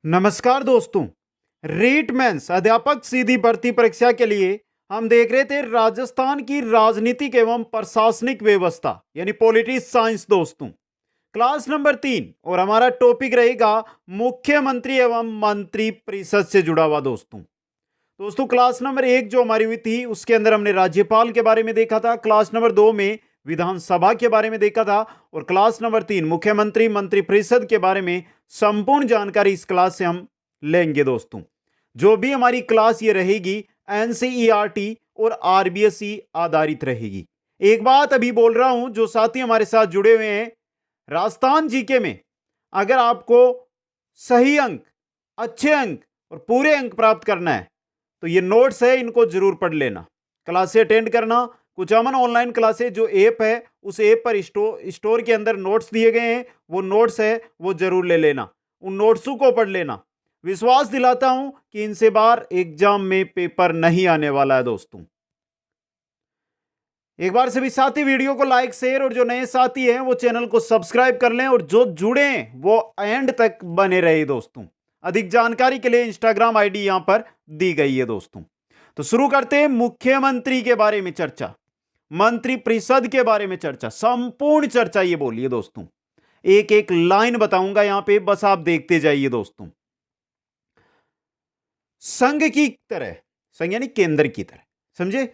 नमस्कार दोस्तों। रीट मेंस अध्यापक सीधी भर्ती परीक्षा के लिए हम देख रहे थे राजस्थान की राजनीतिक एवं प्रशासनिक व्यवस्था यानी पॉलिटिक्स साइंस दोस्तों, क्लास नंबर 3 और हमारा टॉपिक रहेगा मुख्यमंत्री एवं मंत्री परिषद से जुड़ा हुआ दोस्तों क्लास नंबर 1 जो हमारी हुई थी उसके अंदर हमने राज्यपाल के बारे में देखा था, क्लास नंबर 2 में विधानसभा के बारे में देखा था और क्लास नंबर 3 मुख्यमंत्री मंत्री परिषद के बारे में संपूर्ण जानकारी इस क्लास से हम लेंगे दोस्तों। जो भी हमारी क्लास ये रहेगी एनसीईआरटी और आरबीएसई आधारित रहेगी। एक बात अभी बोल रहा हूं, जो साथी हमारे साथ जुड़े हुए हैं राजस्थान जीके में, अगर आपको सही अंक, अच्छे अंक और पूरे अंक प्राप्त करना है तो ये नोट्स है, इनको जरूर पढ़ लेना, क्लास से अटेंड करना। कुछ अमन ऑनलाइन क्लासेस जो ऐप है उस ऐप पर स्टोर के अंदर नोट्स दिए गए हैं, वो नोट्स है वो जरूर ले लेना, उन नोट्सों को पढ़ लेना। विश्वास दिलाता हूं कि इनसे बार एग्जाम में पेपर नहीं आने वाला है दोस्तों। एक बार सभी साथी वीडियो को लाइक शेयर और जो नए साथी हैं वो चैनल को सब्सक्राइब कर लें और जो जुड़े हैं वो एंड तक बने रहे दोस्तों। अधिक जानकारी के लिए इंस्टाग्राम आईडी यहां पर दी गई है दोस्तों। तो शुरू करते हैं मुख्यमंत्री के बारे में चर्चा, मंत्री परिषद के बारे में चर्चा, संपूर्ण चर्चा ये बोलिए दोस्तों। एक एक लाइन बताऊंगा यहां पे, बस आप देखते जाइए दोस्तों। संघ की तरह, संघ यानी केंद्र की तरह, समझे,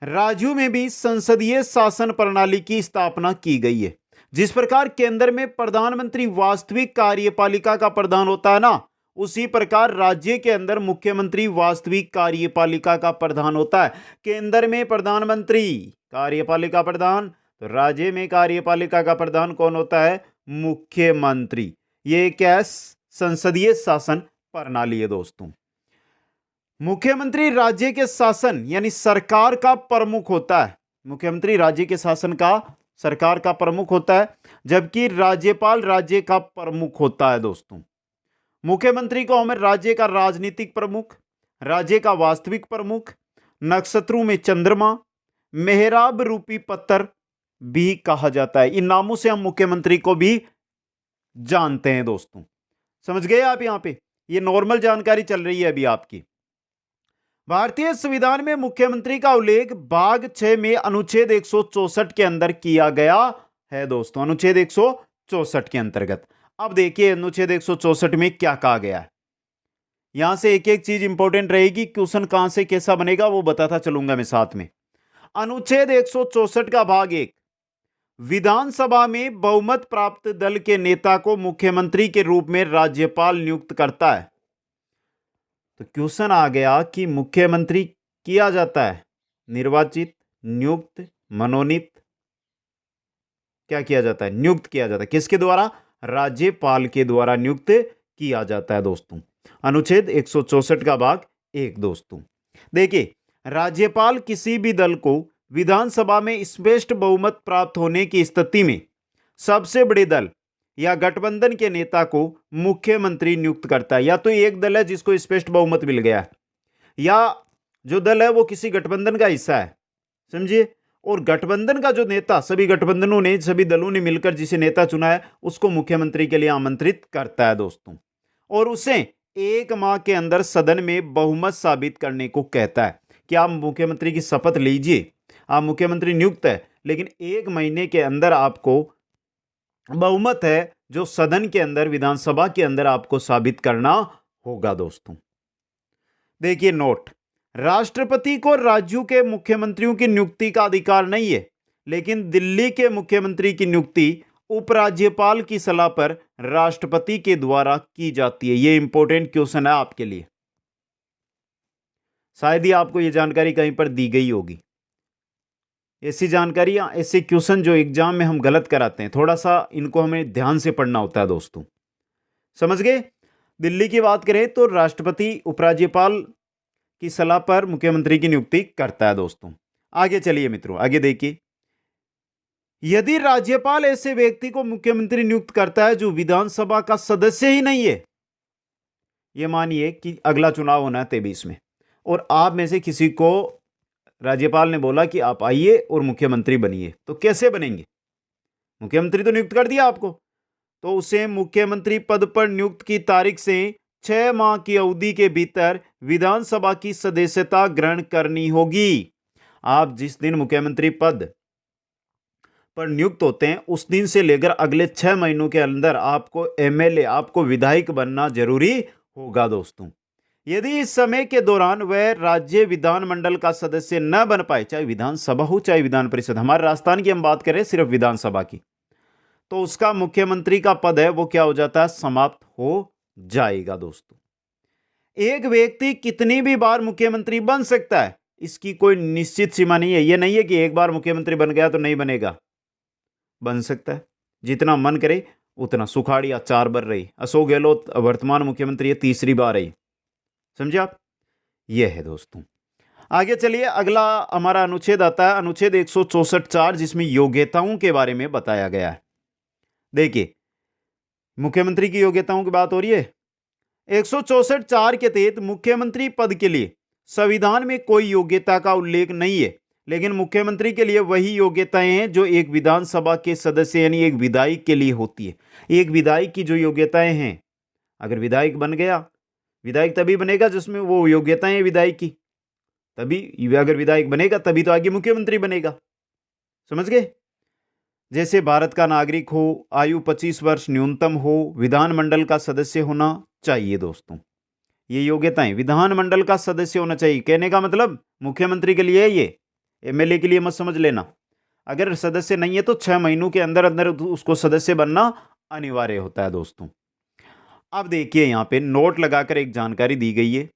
राज्यों में भी संसदीय शासन प्रणाली की स्थापना की गई है। जिस प्रकार केंद्र में प्रधानमंत्री वास्तविक कार्यपालिका का प्रधान होता है ना, उसी प्रकार राज्य के अंदर मुख्यमंत्री वास्तविक कार्यपालिका का प्रधान होता है। केंद्र में प्रधानमंत्री कार्यपालिका प्रधान, तो राज्य में कार्यपालिका का प्रधान कौन होता है? मुख्यमंत्री। ये क्या संसदीय शासन प्रणाली है दोस्तों। मुख्यमंत्री राज्य के शासन यानी सरकार का प्रमुख होता है। मुख्यमंत्री राज्य के शासन का, सरकार का प्रमुख होता है, जबकि राज्यपाल राज्य का प्रमुख होता है दोस्तों। मुख्यमंत्री को हमें राज्य का राजनीतिक प्रमुख, राज्य का वास्तविक प्रमुख, नक्षत्रों में चंद्रमा, मेहराब रूपी पत्थर भी कहा जाता है। इन नामों से हम मुख्यमंत्री को भी जानते हैं दोस्तों। समझ गए आप? यहां पे ये नॉर्मल जानकारी चल रही है अभी आपकी। भारतीय संविधान में मुख्यमंत्री का उल्लेख भाग 6 में अनुच्छेद 164 के अंदर किया गया है दोस्तों, अनुच्छेद 164 के अंतर्गत। अब देखिए अनुच्छेद 164 में क्या कहा गया है। यहां से एक एक चीज इंपॉर्टेंट रहेगी, क्वेश्चन कहां से कैसा बनेगा वो बताता चलूंगा मैं साथ में। अनुच्छेद 164 का भाग 1, विधानसभा में बहुमत प्राप्त दल के नेता को मुख्यमंत्री के रूप में राज्यपाल नियुक्त करता है। तो क्वेश्चन आ गया कि मुख्यमंत्री किया जाता है निर्वाचित, नियुक्त, मनोनीत, क्या किया जाता है? नियुक्त किया जाता है। किसके द्वारा? राज्यपाल के द्वारा नियुक्त किया जाता है दोस्तों। अनुच्छेद 164 का भाग 1 दोस्तों। देखिए, राज्यपाल किसी भी दल को विधानसभा में स्पष्ट बहुमत प्राप्त होने की स्थिति में सबसे बड़े दल या गठबंधन के नेता को मुख्यमंत्री नियुक्त करता है। या तो एक दल है जिसको स्पष्ट बहुमत मिल गया है, या जो दल है वो किसी गठबंधन का हिस्सा है, समझिए, और गठबंधन का जो नेता, सभी गठबंधनों ने, सभी दलों ने मिलकर जिसे नेता चुना है उसको मुख्यमंत्री के लिए आमंत्रित करता है दोस्तों, और उसे 1 माह के अंदर सदन में बहुमत साबित करने को कहता है कि आप मुख्यमंत्री की शपथ लीजिए, आप मुख्यमंत्री नियुक्त है, लेकिन 1 महीने के अंदर आपको बहुमत है जो सदन के अंदर, विधानसभा के अंदर आपको साबित करना होगा दोस्तों। देखिए नोट, राष्ट्रपति को राज्यों के मुख्यमंत्रियों की नियुक्ति का अधिकार नहीं है, लेकिन दिल्ली के मुख्यमंत्री की नियुक्ति उपराज्यपाल की सलाह पर राष्ट्रपति के द्वारा की जाती है। यह इंपॉर्टेंट क्वेश्चन है आपके लिए, शायद ही आपको यह जानकारी कहीं पर दी गई होगी। ऐसी जानकारी या ऐसे क्वेश्चन जो एग्जाम में हम गलत कराते हैं, थोड़ा सा इनको हमें ध्यान से पढ़ना होता है दोस्तों। समझ गए? दिल्ली की बात करें तो राष्ट्रपति उपराज्यपाल की सलाह पर मुख्यमंत्री की नियुक्ति करता है दोस्तों। आगे चलिए मित्रों, आगे देखिए। यदि राज्यपाल ऐसे व्यक्ति को मुख्यमंत्री नियुक्त करता है जो विधानसभा का सदस्य ही नहीं है, यह मानिए कि अगला चुनाव होना है 23 में, और आप में से किसी को राज्यपाल ने बोला कि आप आइए और मुख्यमंत्री बनिए, तो कैसे बनेंगे? मुख्यमंत्री तो नियुक्त कर दिया आपको, तो उसे मुख्यमंत्री पद पर नियुक्त की तारीख से 6 माह की अवधि के भीतर विधानसभा की सदस्यता ग्रहण करनी होगी। आप जिस दिन मुख्यमंत्री पद पर नियुक्त होते हैं उस दिन से लेकर अगले 6 महीनों के अंदर आपको एमएलए, आपको विधायक बनना जरूरी होगा दोस्तों। यदि इस समय के दौरान वह राज्य विधानमंडल का सदस्य न बन पाए, चाहे विधानसभा हो चाहे विधान परिषद, हमारे राजस्थान की हम बात करें सिर्फ विधानसभा की, तो उसका मुख्यमंत्री का पद है वो क्या हो जाता है, समाप्त हो जाएगा दोस्तों। एक व्यक्ति कितनी भी बार मुख्यमंत्री बन सकता है, इसकी कोई निश्चित सीमा नहीं है। यह नहीं है कि एक बार मुख्यमंत्री बन गया तो नहीं बनेगा, बन सकता है, जितना मन करे उतना। सुखाड़िया 4 बार रही, अशोक गहलोत वर्तमान मुख्यमंत्री है, तीसरी बार रही, समझे आप। यह है दोस्तों। आगे चलिए, अगला हमारा अनुच्छेद आता है अनुच्छेद 164(4), जिसमें योग्यताओं के बारे में बताया गया है। देखिए, मुख्यमंत्री की योग्यताओं की बात हो रही है। 164(4) के तहत मुख्यमंत्री पद के लिए संविधान में कोई योग्यता का उल्लेख नहीं है, लेकिन मुख्यमंत्री के लिए वही योग्यताएं हैं जो एक विधानसभा के सदस्य यानी एक विधायक के लिए होती है। एक विधायक की जो योग्यताएं हैं, अगर विधायक बन गया, विधायक तभी बनेगा जिसमें वो योग्यताएं हैं विधायक की, तभी अगर विधायक बनेगा तभी तो आगे मुख्यमंत्री बनेगा, समझ गए। जैसे भारत का नागरिक हो, आयु 25 वर्ष न्यूनतम हो, विधानमंडल का सदस्य होना चाहिए दोस्तों। ये योग्यताएं, विधानमंडल का सदस्य होना चाहिए, कहने का मतलब मुख्यमंत्री के लिए है, ये एमएलए के लिए मत समझ लेना। अगर सदस्य नहीं है तो 6 महीनों के अंदर अंदर उसको सदस्य बनना अनिवार्य होता है दोस्तों। अब देखिए, यहां पे नोट लगाकर एक जानकारी दी गई है।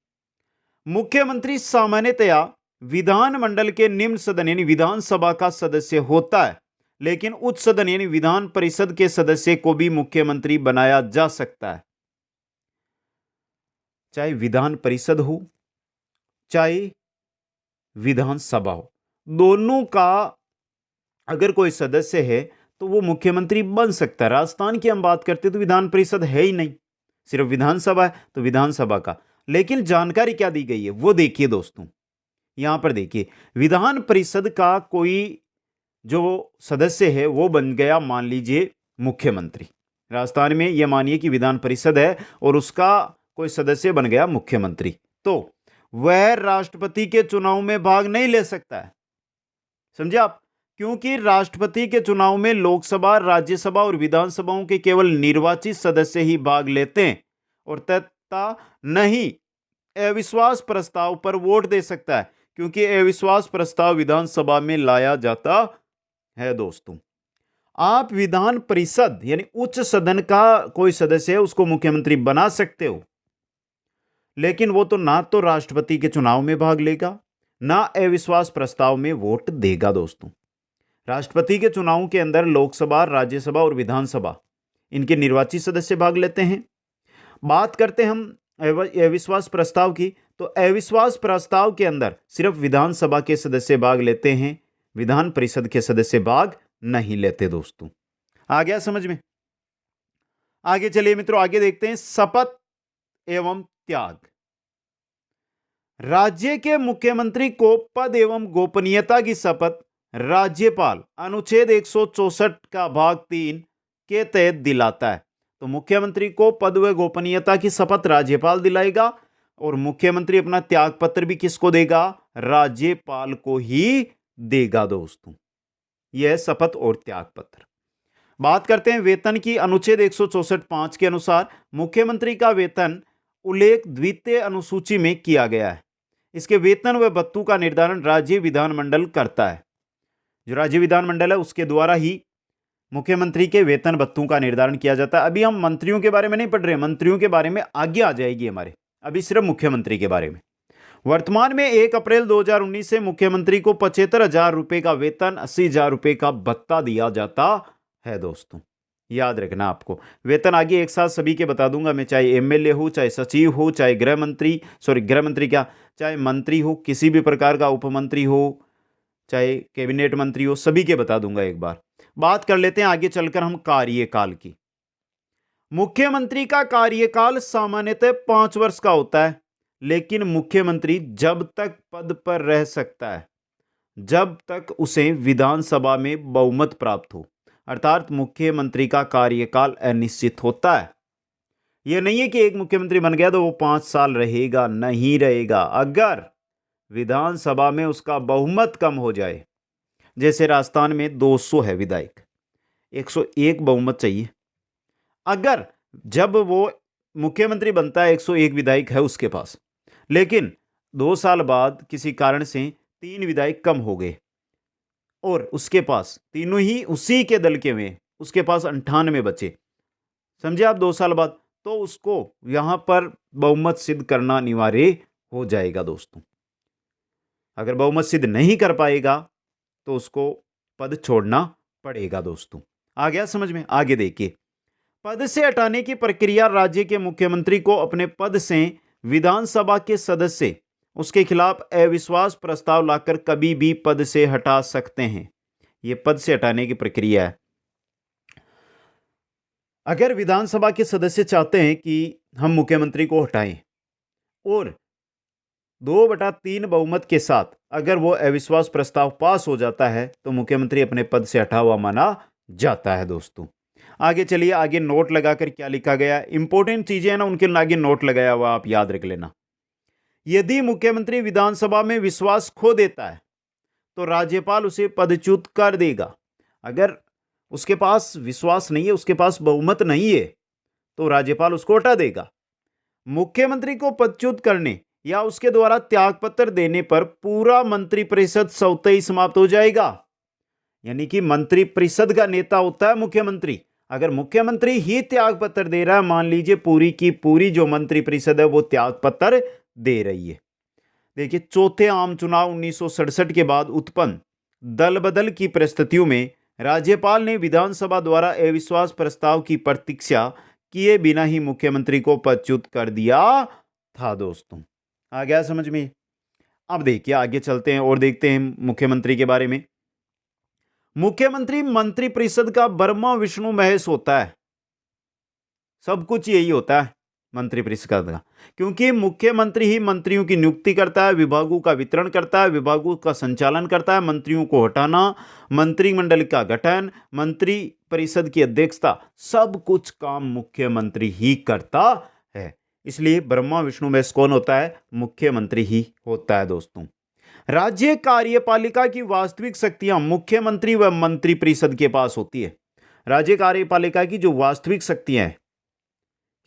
मुख्यमंत्री सामान्यतया विधानमंडल के निम्न सदन यानी विधानसभा का सदस्य होता है, लेकिन उच्च सदन यानी विधान परिषद के सदस्य को भी मुख्यमंत्री बनाया जा सकता है। चाहे विधान परिषद हो चाहे विधानसभा हो, दोनों का अगर कोई सदस्य है तो वो मुख्यमंत्री बन सकता है। राजस्थान की हम बात करते तो विधान परिषद है ही नहीं, सिर्फ विधानसभा है, तो विधानसभा का। लेकिन जानकारी क्या दी गई है वो देखिए दोस्तों। यहां पर देखिए, विधान परिषद का कोई जो सदस्य है वो बन गया, मान लीजिए मुख्यमंत्री। राजस्थान में यह मानिए कि विधान परिषद है और उसका कोई सदस्य बन गया मुख्यमंत्री, तो वह राष्ट्रपति के चुनाव में भाग नहीं ले सकता है, समझे आप। क्योंकि राष्ट्रपति के चुनाव में लोकसभा, राज्यसभा और विधानसभाओं के केवल निर्वाचित सदस्य ही भाग लेते हैं, और तथा नहीं अविश्वास प्रस्ताव पर वोट दे सकता है, क्योंकि अविश्वास प्रस्ताव विधानसभा में लाया जाता है दोस्तों। आप विधान परिषद यानी उच्च सदन का कोई सदस्य है उसको मुख्यमंत्री बना सकते हो, लेकिन वो तो ना तो राष्ट्रपति के चुनाव में भाग लेगा ना अविश्वास प्रस्ताव में वोट देगा दोस्तों। राष्ट्रपति के चुनाव के अंदर लोकसभा, राज्यसभा और विधानसभा इनके निर्वाचित सदस्य भाग लेते हैं। बात करते हैं हम अविश्वास प्रस्ताव की, तो अविश्वास प्रस्ताव के अंदर सिर्फ विधानसभा के सदस्य भाग लेते हैं, विधान परिषद के सदस्य भाग नहीं लेते दोस्तों। आ गया समझ में। आगे चलिए मित्रों, आगे देखते हैं शपथ एवं त्याग। राज्य के मुख्यमंत्री को पद एवं गोपनीयता की शपथ राज्यपाल अनुच्छेद 164 का भाग 3 के तहत दिलाता है। तो मुख्यमंत्री को पद व गोपनीयता की शपथ राज्यपाल दिलाएगा, और मुख्यमंत्री अपना त्याग पत्र भी किसको देगा, राज्यपाल को ही देगा दोस्तों। यह शपथ और त्याग पत्र। बात करते हैं वेतन की। अनुच्छेद 164(5) के अनुसार मुख्यमंत्री का वेतन उल्लेख द्वितीय अनुसूची में किया गया है। इसके वेतन व भत्तों का निर्धारण राज्य विधानमंडल करता है। जो राज्य विधानमंडल है उसके द्वारा ही मुख्यमंत्री के वेतन भत्तों का निर्धारण किया जाता है। अभी हम मंत्रियों के बारे में नहीं पढ़ रहे, मंत्रियों के बारे में आगे आ जाएगी हमारे, अभी सिर्फ मुख्यमंत्री के बारे में। वर्तमान में 1 अप्रैल 2019 से मुख्यमंत्री को 75,000 रुपए का वेतन, 80,000 रुपए का भत्ता दिया जाता है दोस्तों। याद रखना आपको। वेतन आगे एक साथ सभी के बता दूंगा मैं, चाहे एमएलए हो, चाहे सचिव हो, चाहे गृह मंत्री चाहे मंत्री हो, किसी भी प्रकार का उपमंत्री हो, चाहे कैबिनेट मंत्री हो, सभी के बता दूंगा एक बार। बात कर लेते हैं आगे चलकर हम कार्यकाल की। मुख्यमंत्री का कार्यकाल सामान्यतः 5 वर्ष का होता है, लेकिन मुख्यमंत्री जब तक पद पर रह सकता है जब तक उसे विधानसभा में बहुमत प्राप्त हो, अर्थात मुख्यमंत्री का कार्यकाल अनिश्चित होता है। ये नहीं है कि एक मुख्यमंत्री बन गया तो वो 5 साल रहेगा, नहीं रहेगा। अगर विधानसभा में उसका बहुमत कम हो जाए, जैसे राजस्थान में 200 है विधायक, 101 बहुमत चाहिए। अगर जब वो मुख्यमंत्री बनता है 101 विधायक है उसके पास, लेकिन 2 साल बाद किसी कारण से 3 विधायक कम हो गए और उसके पास तीनों ही उसी के दल के हुए, उसके पास 98 बचे, समझे आप, 2 साल बाद, तो उसको यहां पर बहुमत सिद्ध करना अनिवार्य हो जाएगा दोस्तों। अगर बहुमत सिद्ध नहीं कर पाएगा तो उसको पद छोड़ना पड़ेगा दोस्तों। आ गया समझ में? आगे देखिए, पद से हटाने की प्रक्रिया, राज्य के मुख्यमंत्री को अपने पद से विधानसभा के सदस्य उसके खिलाफ अविश्वास प्रस्ताव लाकर कभी भी पद से हटा सकते हैं। यह पद से हटाने की प्रक्रिया है। अगर विधानसभा के सदस्य चाहते हैं कि हम मुख्यमंत्री को हटाएं और 2/3 बहुमत के साथ अगर वो अविश्वास प्रस्ताव पास हो जाता है तो मुख्यमंत्री अपने पद से हटा हुआ माना जाता है दोस्तों। आगे चलिए, आगे नोट लगाकर क्या लिखा गया, इंपॉर्टेंट चीजें हैं ना, उनके आगे नोट लगाया हुआ आप याद रख लेना। यदि मुख्यमंत्री विधानसभा में विश्वास खो देता है तो राज्यपाल उसे पदच्युत कर देगा। अगर उसके पास विश्वास नहीं है, उसके पास बहुमत नहीं है, तो राज्यपाल उसको हटा देगा। मुख्यमंत्री को पदच्युत करने या उसके द्वारा त्यागपत्र देने पर पूरा मंत्रिपरिषद स्वतः ही समाप्त हो जाएगा। यानी कि मंत्रिपरिषद का नेता होता है मुख्यमंत्री। अगर मुख्यमंत्री ही त्यागपत्र दे रहा है, मान लीजिए पूरी की पूरी जो मंत्रिपरिषद है वो त्यागपत्र दे रही है। देखिए, चौथे आम चुनाव 1967 के बाद उत्पन्न दल बदल की परिस्थितियों में राज्यपाल ने विधानसभा द्वारा अविश्वास प्रस्ताव की प्रतीक्षा किए बिना ही मुख्यमंत्री को पदच्युत कर दिया था दोस्तों। आ गया समझ में? अब देखिए आगे चलते हैं और देखते हैं मुख्यमंत्री के बारे में। मुख्यमंत्री मंत्रिपरिषद का ब्रह्मा विष्णु महेश होता है। सब कुछ यही होता है मंत्रिपरिषद का, क्योंकि मुख्यमंत्री ही मंत्रियों की नियुक्ति करता है, विभागों का वितरण करता है, विभागों का संचालन करता है, मंत्रियों को हटाना, मंत्रिमंडल का गठन, मंत्री परिषद की अध्यक्षता, सब कुछ काम मुख्यमंत्री ही करता है। इसलिए ब्रह्मा विष्णु महेश कौन होता है? मुख्यमंत्री ही होता है दोस्तों। राज्य कार्यपालिका की वास्तविक शक्तियां मुख्यमंत्री व मंत्रिपरिषद के पास होती है। राज्य कार्यपालिका की जो वास्तविक शक्तियां हैं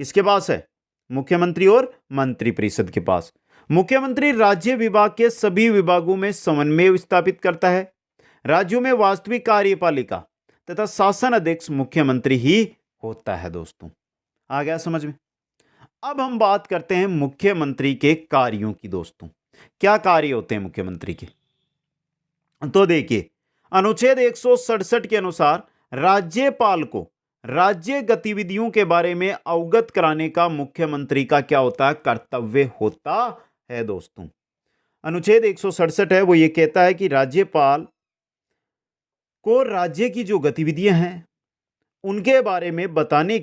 किसके पास है? मुख्यमंत्री और मंत्रिपरिषद के पास। मुख्यमंत्री राज्य विभाग के सभी विभागों में समन्वय स्थापित करता है। राज्यों में वास्तविक कार्यपालिका तथा शासन अध्यक्ष मुख्यमंत्री ही होता है दोस्तों। आ गया समझ में? अब हम बात करते हैं मुख्यमंत्री के कार्यों की दोस्तों। क्या कार्य होते हैं मुख्यमंत्री के? तो देखिए, अनुच्छेद 167 के अनुसार राज्यपाल को राज्य गतिविधियों के बारे में अवगत कराने का मुख्यमंत्री का क्या होता है? कर्तव्य होता है दोस्तों। अनुच्छेद 167 है वो ये कहता है कि राज्यपाल को राज्य की जो गतिविधियां हैं उनके बारे में बताने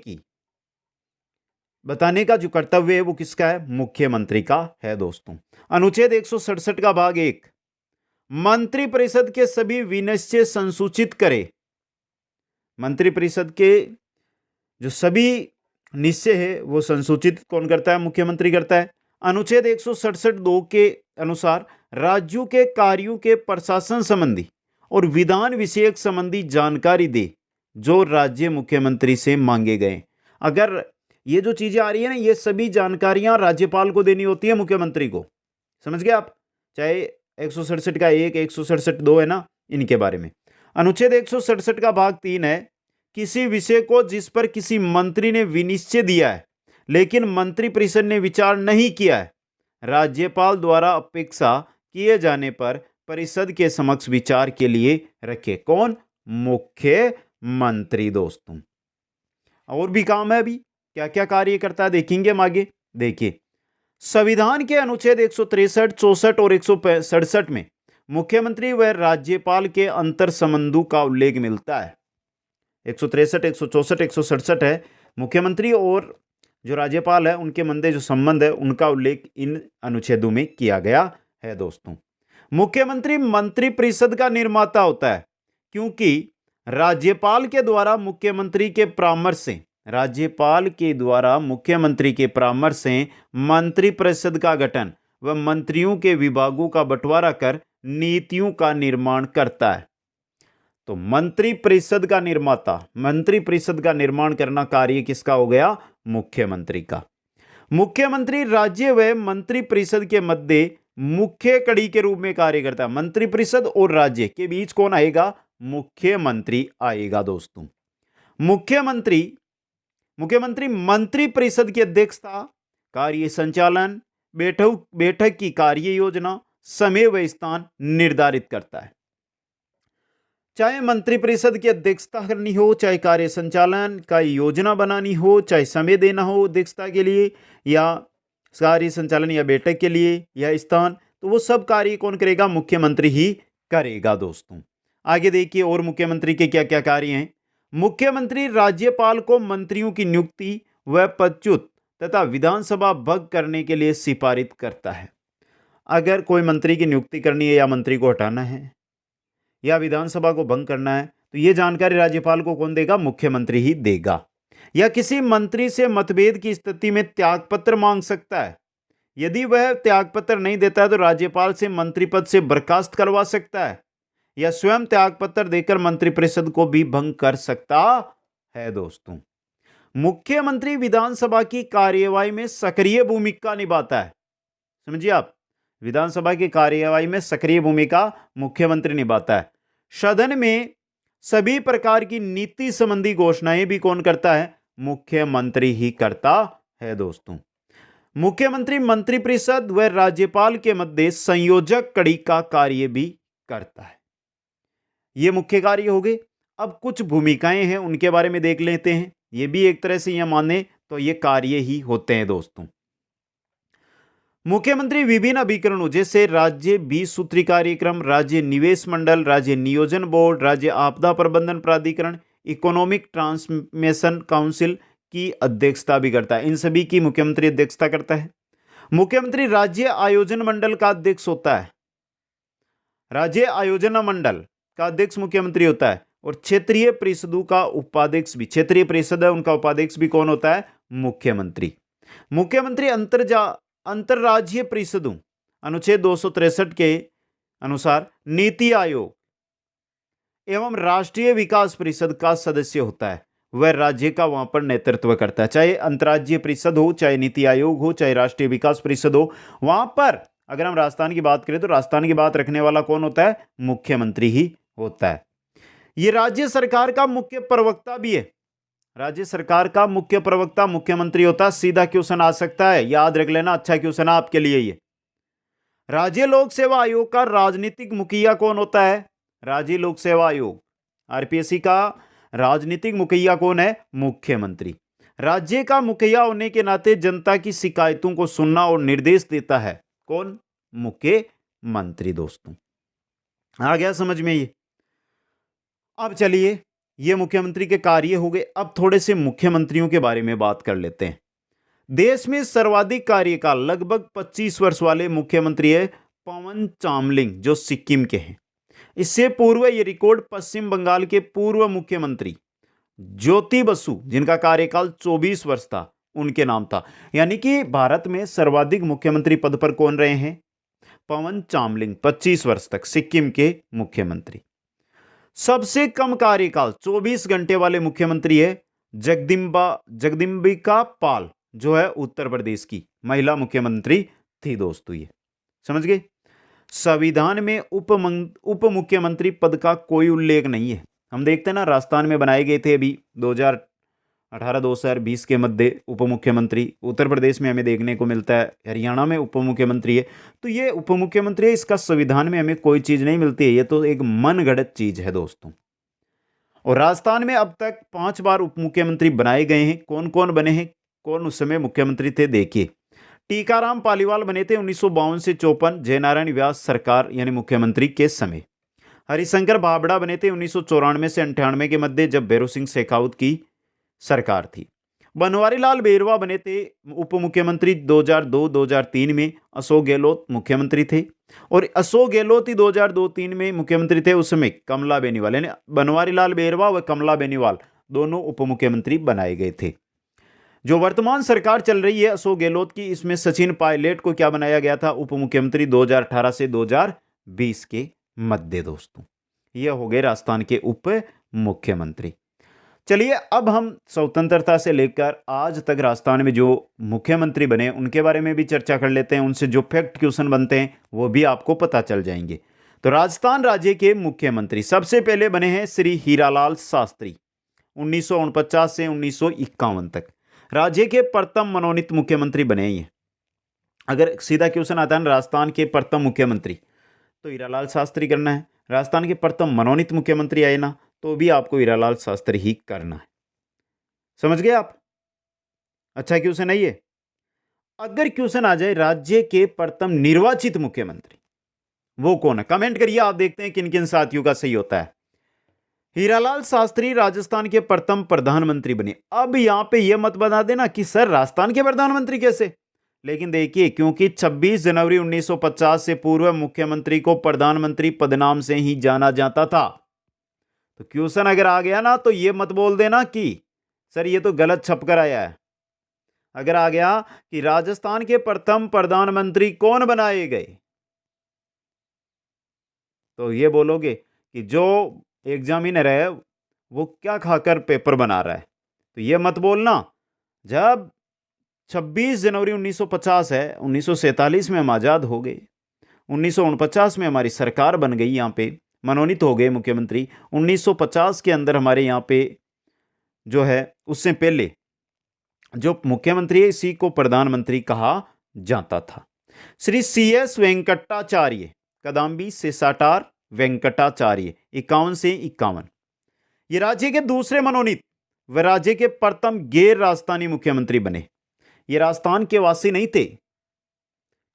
का जो कर्तव्य है वो किसका है? मुख्यमंत्री का है दोस्तों। अनुच्छेद 167 का भाग 1, मंत्रिपरिषद के सभी विनिश्चय संसूचित करे। मंत्रिपरिषद के जो सभी निश्चय है वो संसूचित कौन करता है? मुख्यमंत्री करता है। अनुच्छेद 167(2) के अनुसार राज्यों के कार्यों के प्रशासन संबंधी और विधान विषयक संबंधी जानकारी दे जो राज्य मुख्यमंत्री से मांगे गए। अगर ये जो चीजें आ रही है ना, ये सभी जानकारियां राज्यपाल को देनी होती है मुख्यमंत्री को। समझ गए आप? चाहे 167 का 1, 167(2) है ना, इनके बारे में। अनुच्छेद 167 का भाग 3 है, किसी विषय को जिस पर किसी मंत्री ने विनिश्चय दिया है लेकिन मंत्रिपरिषद ने विचार नहीं किया है, राज्यपाल द्वारा अपेक्षा किए जाने पर परिषद के समक्ष विचार के लिए रखे। कौन? मुख्यमंत्री दोस्तों। और भी काम है, अभी क्या क्या कार्य करता है देखेंगे हम आगे। देखिए, संविधान के अनुच्छेद 163, 64 और 167 में मुख्यमंत्री व राज्यपाल के अंतर संबंधों का उल्लेख मिलता है। 163, 164, 167 है, मुख्यमंत्री और जो राज्यपाल है उनके मध्य जो संबंध है उनका उल्लेख इन अनुच्छेदों में किया गया है दोस्तों। मुख्यमंत्री मंत्रिपरिषद का निर्माता होता है, क्योंकि राज्यपाल के द्वारा मुख्यमंत्री के परामर्श से राज्यपाल के द्वारा मुख्यमंत्री के परामर्श से मंत्रिपरिषद का गठन व मंत्रियों के विभागों का बंटवारा कर नीतियों का निर्माण करता है। तो मंत्रिपरिषद का निर्माण करना कार्य किसका हो गया? मुख्यमंत्री का। मुख्यमंत्री राज्य व मंत्रिपरिषद के मध्य मुख्य कड़ी के रूप में कार्य करता है। मंत्रिपरिषद और राज्य के बीच कौन आएगा? मुख्यमंत्री आएगा दोस्तों। मुख्यमंत्री मंत्रिपरिषद की अध्यक्षता, कार्य संचालन, बैठक की कार्य योजना, समय व स्थान निर्धारित करता है। चाहे मंत्रिपरिषद की अध्यक्षता करनी हो, चाहे कार्य संचालन का योजना बनानी हो, चाहे समय देना हो अध्यक्षता के लिए या कार्य संचालन या बैठक के लिए या स्थान, तो वो सब कार्य कौन करेगा? मुख्यमंत्री ही करेगा दोस्तों। आगे देखिए और मुख्यमंत्री के क्या क्या कार्य हैं। मुख्यमंत्री राज्यपाल को मंत्रियों की नियुक्ति व पदच्युत तथा विधानसभा भंग करने के लिए सिफारिश करता है। अगर कोई मंत्री की नियुक्ति करनी है या मंत्री को हटाना है या विधानसभा को भंग करना है तो यह जानकारी राज्यपाल को कौन देगा? मुख्यमंत्री ही देगा। या किसी मंत्री से मतभेद की स्थिति में त्यागपत्र मांग सकता है। यदि वह त्यागपत्र नहीं देता है तो राज्यपाल से मंत्री पद से बर्खास्त करवा सकता है या स्वयं त्यागपत्र देकर मंत्रिपरिषद को भी भंग कर सकता है दोस्तों। मुख्यमंत्री विधानसभा की कार्यवाही में सक्रिय भूमिका निभाता है। समझिए आप, विधानसभा की कार्यवाही में सक्रिय भूमिका मुख्यमंत्री निभाता है। सदन में सभी प्रकार की नीति संबंधी घोषणाएं भी कौन करता है? मुख्यमंत्री ही करता है दोस्तों। मुख्यमंत्री मंत्रिपरिषद व राज्यपाल के मध्य संयोजक कड़ी का कार्य भी करता है। ये मुख्य कार्य हो गए। अब कुछ भूमिकाएं हैं उनके बारे में देख लेते हैं। ये भी एक तरह से यह माने तो ये कार्य ही होते हैं दोस्तों। मुख्यमंत्री विभिन्न अभिकरणों जैसे राज्य 20 सूत्री कार्यक्रम, राज्य निवेश मंडल, राज्य नियोजन बोर्ड, राज्य आपदा प्रबंधन प्राधिकरण, इकोनॉमिक ट्रांसफॉर्मेशन काउंसिल की अध्यक्षता भी करता है। इन सभी की मुख्यमंत्री अध्यक्षता करता है। मुख्यमंत्री राज्य आयोजन मंडल का अध्यक्ष होता है। राज्य आयोजन मंडल का अध्यक्ष मुख्यमंत्री होता है और क्षेत्रीय परिषदों का उपाध्यक्ष भी, क्षेत्रीय परिषद है उनका उपाध्यक्ष भी कौन होता है? मुख्यमंत्री। मुख्यमंत्री अंतरराज्यीय परिषदों अनुच्छेद 263 के अनुसार नीति आयोग एवं राष्ट्रीय विकास परिषद का सदस्य होता है। वह राज्य का वहां पर नेतृत्व करता है। चाहे अंतरराज्यीय परिषद हो, चाहे नीति आयोग हो, चाहे राष्ट्रीय विकास परिषद हो, वहां पर अगर हम राजस्थान की बात करें तो राजस्थान की बात रखने वाला कौन होता है? मुख्यमंत्री ही होता है। यह राज्य सरकार का मुख्य प्रवक्ता भी है। राज्य सरकार का मुख्य प्रवक्ता मुख्यमंत्री होता है। सीधा क्वेश्चन आ सकता है, याद रख लेना, अच्छा क्वेश्चन आपके लिए ये। राज्य लोक सेवा आयोग का राजनीतिक मुखिया कौन होता है? राज्य लोक सेवा आयोग आरपीएससी का राजनीतिक मुखिया कौन है? मुख्यमंत्री। राज्य का मुखिया होने के नाते जनता की शिकायतों को सुनना और निर्देश देता है कौन? मुख्यमंत्री दोस्तों। आ गया समझ में ये? अब चलिए, ये मुख्यमंत्री के कार्य हो गए। अब थोड़े से मुख्यमंत्रियों के बारे में बात कर लेते हैं। देश में सर्वाधिक कार्यकाल लगभग 25 वर्ष वाले मुख्यमंत्री है पवन चामलिंग, जो सिक्किम के हैं। इससे पूर्व ये रिकॉर्ड पश्चिम बंगाल के पूर्व मुख्यमंत्री ज्योति बसु, जिनका कार्यकाल 24 वर्ष था, उनके नाम था। यानी कि भारत में सर्वाधिक मुख्यमंत्री पद पर कौन रहे हैं? पवन चामलिंग, 25 वर्ष तक सिक्किम के मुख्यमंत्री। सबसे कम कार्यकाल 24 घंटे वाले मुख्यमंत्री है जगदम्बिका पाल, जो है उत्तर प्रदेश की महिला मुख्यमंत्री थी दोस्तों। ये समझ गए? संविधान में उप मुख्यमंत्री पद का कोई उल्लेख नहीं है। हम देखते हैं ना, राजस्थान में बनाए गए थे अभी 2018-2020 के मध्य उप मुख्यमंत्री। उत्तर प्रदेश में हमें देखने को मिलता है, हरियाणा में उप मुख्यमंत्री है। तो ये उप मुख्यमंत्री है, इसका संविधान में हमें कोई चीज नहीं मिलती है। ये तो एक मनगढ़ंत चीज है दोस्तों। और राजस्थान में अब तक 5 बार उप मुख्यमंत्री बनाए गए हैं। कौन कौन बने हैं, कौन उस समय मुख्यमंत्री थे, देखिए। टीकाराम पालीवाल बने थे 1952 से 54, जयनारायण व्यास सरकार यानी मुख्यमंत्री के समय। हरिशंकर भाबड़ा बने थे 1994 से 98 के मध्य, जब भैरों सिंह शेखावत की सरकार थी। बनवारी लाल बेरवा बने थे उप मुख्यमंत्री 2002-2003 में। अशोक गहलोत मुख्यमंत्री थे और अशोक गहलोत ही 2002-03 में मुख्यमंत्री थे। उस समय कमला बेनीवाल, यानी बनवारी लाल बेरवा व कमला बेनीवाल दोनों उप मुख्यमंत्री बनाए गए थे। जो वर्तमान सरकार चल रही है अशोक गहलोत की, इसमें सचिन पायलट को क्या बनाया गया था, उप मुख्यमंत्री 2018 से 2020 के मध्य दोस्तों। यह हो गए राजस्थान के उप मुख्यमंत्री। चलिए अब हम स्वतंत्रता से लेकर आज तक राजस्थान में जो मुख्यमंत्री बने उनके बारे में भी चर्चा कर लेते हैं। उनसे जो फैक्ट क्वेश्चन बनते हैं वो भी आपको पता चल जाएंगे। तो राजस्थान राज्य के मुख्यमंत्री सबसे पहले बने हैं श्री हीरालाल शास्त्री, 1949 से 1951 तक राज्य के प्रथम मनोनीत मुख्यमंत्री बने हैं। अगर सीधा क्वेश्चन आता है ना राजस्थान के प्रथम मुख्यमंत्री, तो हीरालाल शास्त्री करना है। राजस्थान के प्रथम मनोनीत मुख्यमंत्री आए ना, तो भी आपको हीरालाल शास्त्री ही करना है। समझ गए आप? अच्छा क्वेश्चन है ये। अगर क्वेश्चन आ जाए राज्य के प्रथम निर्वाचित मुख्यमंत्री, वो कौन है? कमेंट करिए, आप देखते हैं किन किन साथियों का सही होता है। हीरालाल शास्त्री राजस्थान के प्रथम प्रधानमंत्री बने। अब यहां पे यह मत बता देना कि सर राजस्थान के प्रधानमंत्री कैसे, लेकिन देखिए क्योंकि 26 जनवरी 1950 से पूर्व मुख्यमंत्री को प्रधानमंत्री पदनाम से ही जाना जाता था। तो क्वेश्चन अगर आ गया ना तो यह मत बोल देना कि सर ये तो गलत छपकर आया है। अगर आ गया कि राजस्थान के प्रथम प्रधानमंत्री कौन बनाए गए, तो ये बोलोगे कि जो एग्जामिनर है वो क्या खाकर पेपर बना रहा है। तो ये मत बोलना। जब 26 जनवरी 1950 है, 1947 में हम आज़ाद हो गए, 1949 में हमारी सरकार बन गई, यहाँ पे मनोनीत हो गए मुख्यमंत्री। 1950 के अंदर हमारे यहाँ पे जो है उससे पहले जो मुख्यमंत्री है इसी को प्रधानमंत्री कहा जाता था। श्री CS वेंकटाचार्य, कदाम्बी से साटार वेंकटाचार्य, 51 से 51, ये राज्य के दूसरे मनोनीत व राज्य के प्रथम गैर राजस्थानी मुख्यमंत्री बने। ये राजस्थान के वासी नहीं थे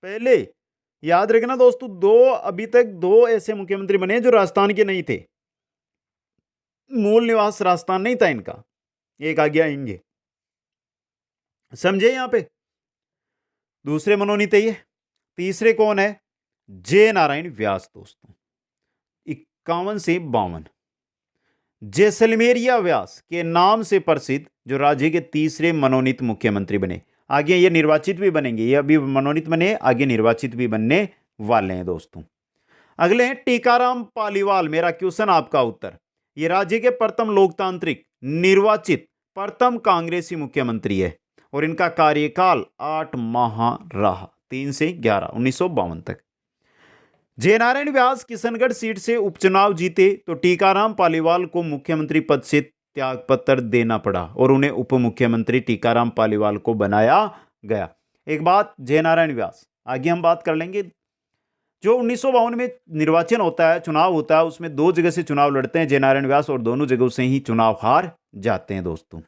पहले। याद रखना दोस्तों, अभी तक दो ऐसे मुख्यमंत्री बने जो राजस्थान के नहीं थे, मूल निवास राजस्थान नहीं था इनका। एक आगे आएंगे, समझे? यहां पे दूसरे मनोनीत है ये। तीसरे कौन है? जय नारायण व्यास दोस्तों, 51 से 52, जैसलमेरिया व्यास के नाम से प्रसिद्ध जो राज्य के तीसरे मनोनीत मुख्यमंत्री बने। आगे ये निर्वाचित भी बनेंगे, ये अभी मनोनीत बने, आगे निर्वाचित भी बनने वाले हैं दोस्तों। अगले हैं टीकाराम पालीवाल। मेरा क्वेश्चन आपका उत्तर। ये राज्य के प्रथम लोकतांत्रिक निर्वाचित प्रथम कांग्रेसी मुख्यमंत्री है और इनका कार्यकाल 8 माह रहा, 3 से 11, 1952 तक। जयनारायण व्यास किशनगढ़ सीट से उपचुनाव जीते तो टीकाराम पालीवाल को मुख्यमंत्री पद से त्यागपत्र देना पड़ा और उन्हें उप मुख्यमंत्री टीकाराम पालीवाल को बनाया गया। एक बात, जयनारायण व्यास आगे हम बात कर लेंगे। जो 1952 में निर्वाचन होता है, चुनाव होता है, उसमें 2 जगह से चुनाव लड़ते हैं जयनारायण व्यास और दोनों जगहों से ही चुनाव हार जाते हैं दोस्तों।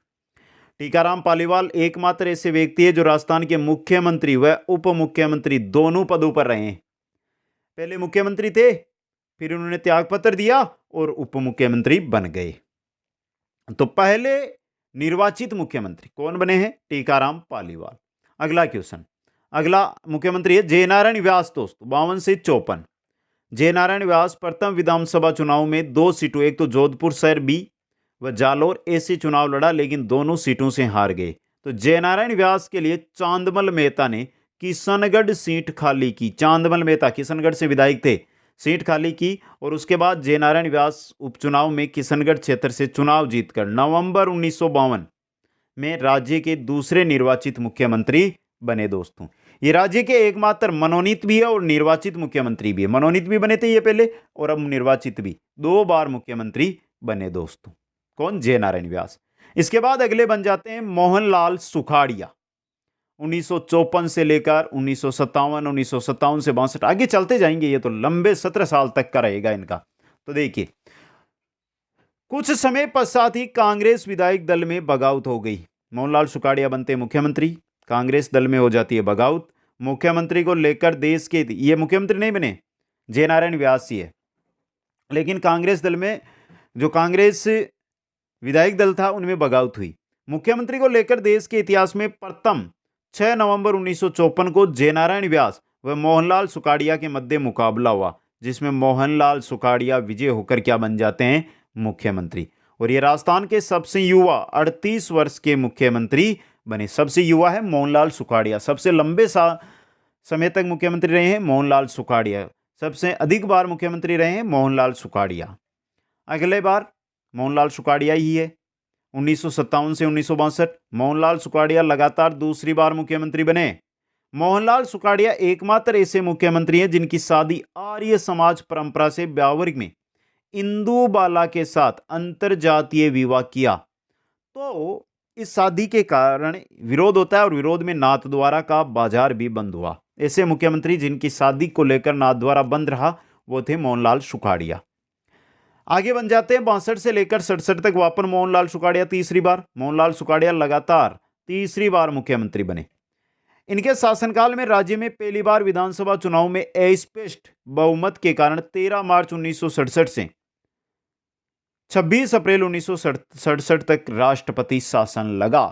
टीकाराम पालीवाल एकमात्र ऐसे व्यक्ति है जो राजस्थान के मुख्यमंत्री व उप मुख्यमंत्री दोनों पदों पर रहे हैं। पहले मुख्यमंत्री थे, फिर उन्होंने त्यागपत्र दिया और उप मुख्यमंत्री बन गए। तो पहले निर्वाचित मुख्यमंत्री कौन बने हैं? टीकाराम पालीवाल। अगला क्वेश्चन, अगला मुख्यमंत्री है जयनारायण व्यास दोस्तों, 52 से 54। जयनारायण व्यास प्रथम विधानसभा चुनाव में 2 सीटों, एक तो जोधपुर शहर बी व जालोर ऐसे चुनाव लड़ा, लेकिन दोनों सीटों से हार गए। तो जयनारायण व्यास के लिए चांदमल मेहता ने किशनगढ़ सीट खाली की। चांदमल मेहता किशनगढ़ से विधायक थे, सीट खाली की और उसके बाद जयनारायण व्यास उपचुनाव में किशनगढ़ क्षेत्र से चुनाव जीतकर नवंबर 1952 में राज्य के दूसरे निर्वाचित मुख्यमंत्री बने दोस्तों। ये राज्य के एकमात्र मनोनीत भी है और निर्वाचित मुख्यमंत्री भी है। मनोनीत भी बने थे ये पहले और अब निर्वाचित भी, 2 बार मुख्यमंत्री बने दोस्तों। कौन? जयनारायण व्यास। इसके बाद अगले बन जाते हैं मोहनलाल सुखाड़िया, 1954 से लेकर 1957, 1957 से 62, आगे चलते जाएंगे, ये तो लंबे 17 साल तक का रहेगा इनका। तो देखिए कुछ समय पश्चात ही कांग्रेस विधायक दल में बगावत हो गई। मोहनलाल सुखाड़िया बनते मुख्यमंत्री, कांग्रेस दल में हो जाती है बगावत। मुख्यमंत्री को लेकर देश के, ये मुख्यमंत्री नहीं बने, जयनारायण व्यास ही है, लेकिन कांग्रेस दल में जो कांग्रेस विधायक दल था उनमें बगावत हुई। मुख्यमंत्री को लेकर देश के इतिहास में प्रथम 6 नवंबर 1954 को जयनारायण व्यास व मोहनलाल सुखाड़िया के मध्य मुकाबला हुआ, जिसमें मोहनलाल सुखाड़िया विजय होकर क्या बन जाते हैं? मुख्यमंत्री। और ये राजस्थान के सबसे युवा 38 वर्ष के मुख्यमंत्री बने। सबसे युवा है मोहनलाल सुखाड़िया। सबसे लंबे समय तक मुख्यमंत्री रहे हैं मोहनलाल सुखाड़िया। सबसे अधिक बार मुख्यमंत्री रहे हैं मोहनलाल सुखाड़िया। अगले बार मोहनलाल सुखाड़िया ही है। 1957 से 1962 मोहनलाल सुखाड़िया लगातार दूसरी बार मुख्यमंत्री बने। मोहनलाल सुखाड़िया एकमात्र ऐसे मुख्यमंत्री हैं जिनकी शादी आर्य समाज परंपरा से ब्यावर्ग में इंदु बाला के साथ अंतरजातीय विवाह किया। तो इस शादी के कारण विरोध होता है और विरोध में नाथद्वारा का बाजार भी बंद हुआ। ऐसे मुख्यमंत्री जिनकी शादी को लेकर नाथद्वारा बंद रहा वो थे मोहनलाल सुखाड़िया। आगे बन जाते हैं 62 से लेकर 67 तक वापस मोहनलाल सुखाड़िया तीसरी बार। मोहनलाल सुखाड़िया लगातार तीसरी बार मुख्यमंत्री बने। इनके शासनकाल में राज्य में पहली बार विधानसभा चुनाव में अस्पष्ट बहुमत के कारण 13 मार्च 1967 से 26 अप्रैल 1967 तक राष्ट्रपति शासन लगा।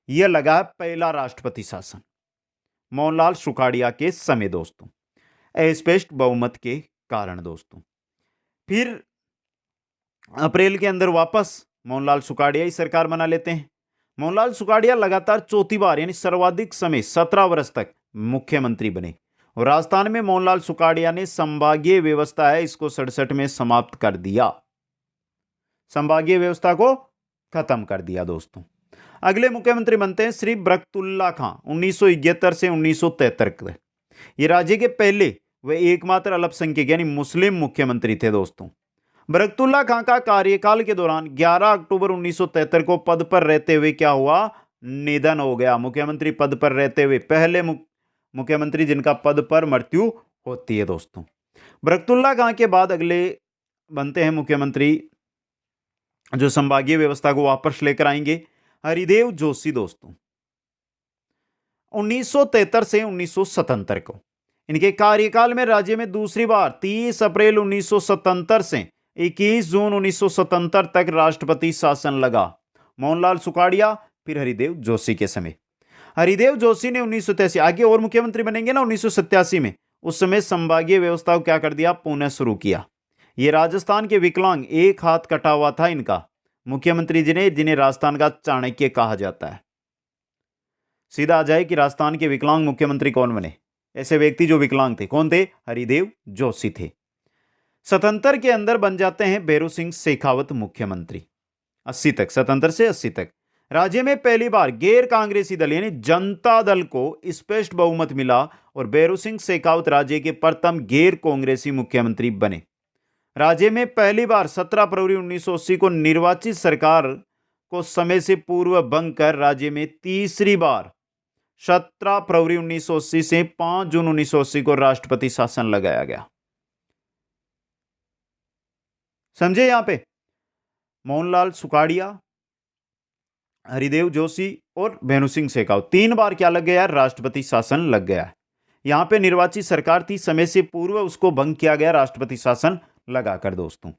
यह लगा पहला राष्ट्रपति शासन मोहनलाल सुखाड़िया के समय दोस्तों, अस्पष्ट बहुमत के कारण दोस्तों। फिर अप्रैल के अंदर वापस मोहनलाल सुखाड़िया ही सरकार बना लेते हैं। मोहनलाल सुखाड़िया लगातार चौथी बार यानी सर्वाधिक समय 17 वर्ष तक मुख्यमंत्री बने और राजस्थान में मोहनलाल सुखाड़िया ने संभागीय व्यवस्था है इसको 67 में समाप्त कर दिया। संभागीय व्यवस्था को खत्म कर दिया दोस्तों। अगले मुख्यमंत्री बनते हैं श्री बरकतुल्ला खां 1971 से 1973 तक। ये राज्य के पहले व एकमात्र अल्पसंख्यक यानी मुस्लिम मुख्यमंत्री थे दोस्तों। बरकतुल्ला खां का कार्यकाल के दौरान 11 अक्टूबर 1973 को पद पर रहते हुए क्या हुआ, निधन हो गया। मुख्यमंत्री पद पर रहते हुए पहले मुख्यमंत्री जिनका पद पर मृत्यु होती है दोस्तों। बरकतुल्ला खां के बाद अगले बनते हैं मुख्यमंत्री जो संभागीय व्यवस्था को वापस लेकर आएंगे, हरिदेव जोशी दोस्तों 1973 से 1977 को। इनके कार्यकाल में राज्य में दूसरी बार 30 अप्रैल 1977 से 21 जून 1977 तक राष्ट्रपति शासन लगा। मोहनलाल सुखाड़िया फिर हरिदेव जोशी के समय। हरिदेव जोशी ने 1983 आगे और मुख्यमंत्री बनेंगे ना 1987 में, उस समय संभागीय व्यवस्था को क्या कर दिया, पुनः शुरू किया। ये राजस्थान के विकलांग एक हाथ कटा हुआ था इनका मुख्यमंत्री जिन्हें राजस्थान का चाणक्य कहा जाता है। सीधा आ जाए कि राजस्थान के विकलांग मुख्यमंत्री कौन बने, ऐसे व्यक्ति जो विकलांग थे कौन थे, हरिदेव जोशी थे। 77 के अंदर बन जाते हैं भैरू सिंह शेखावत मुख्यमंत्री 80 तक, 77 से 80 तक। राज्य में पहली बार गैर कांग्रेसी दल यानी जनता दल को स्पष्ट बहुमत मिला और भैरू सिंह शेखावत राज्य के प्रथम गैर कांग्रेसी मुख्यमंत्री बने। राज्य में पहली बार 17 फरवरी 1980 को निर्वाचित सरकार को समय से पूर्व भंग कर राज्य में तीसरी बार 17 फरवरी 1980 से 5 जून 1980 को राष्ट्रपति शासन लगाया गया। समझे यहां पे मोहनलाल सुखाड़िया, हरिदेव जोशी और भैरू सिंह शेखावत 3 बार क्या लग गया, राष्ट्रपति शासन लग गया। यहां पे निर्वाचित सरकार थी, समय से पूर्व उसको भंग किया गया, राष्ट्रपति शासन लगाकर दोस्तों।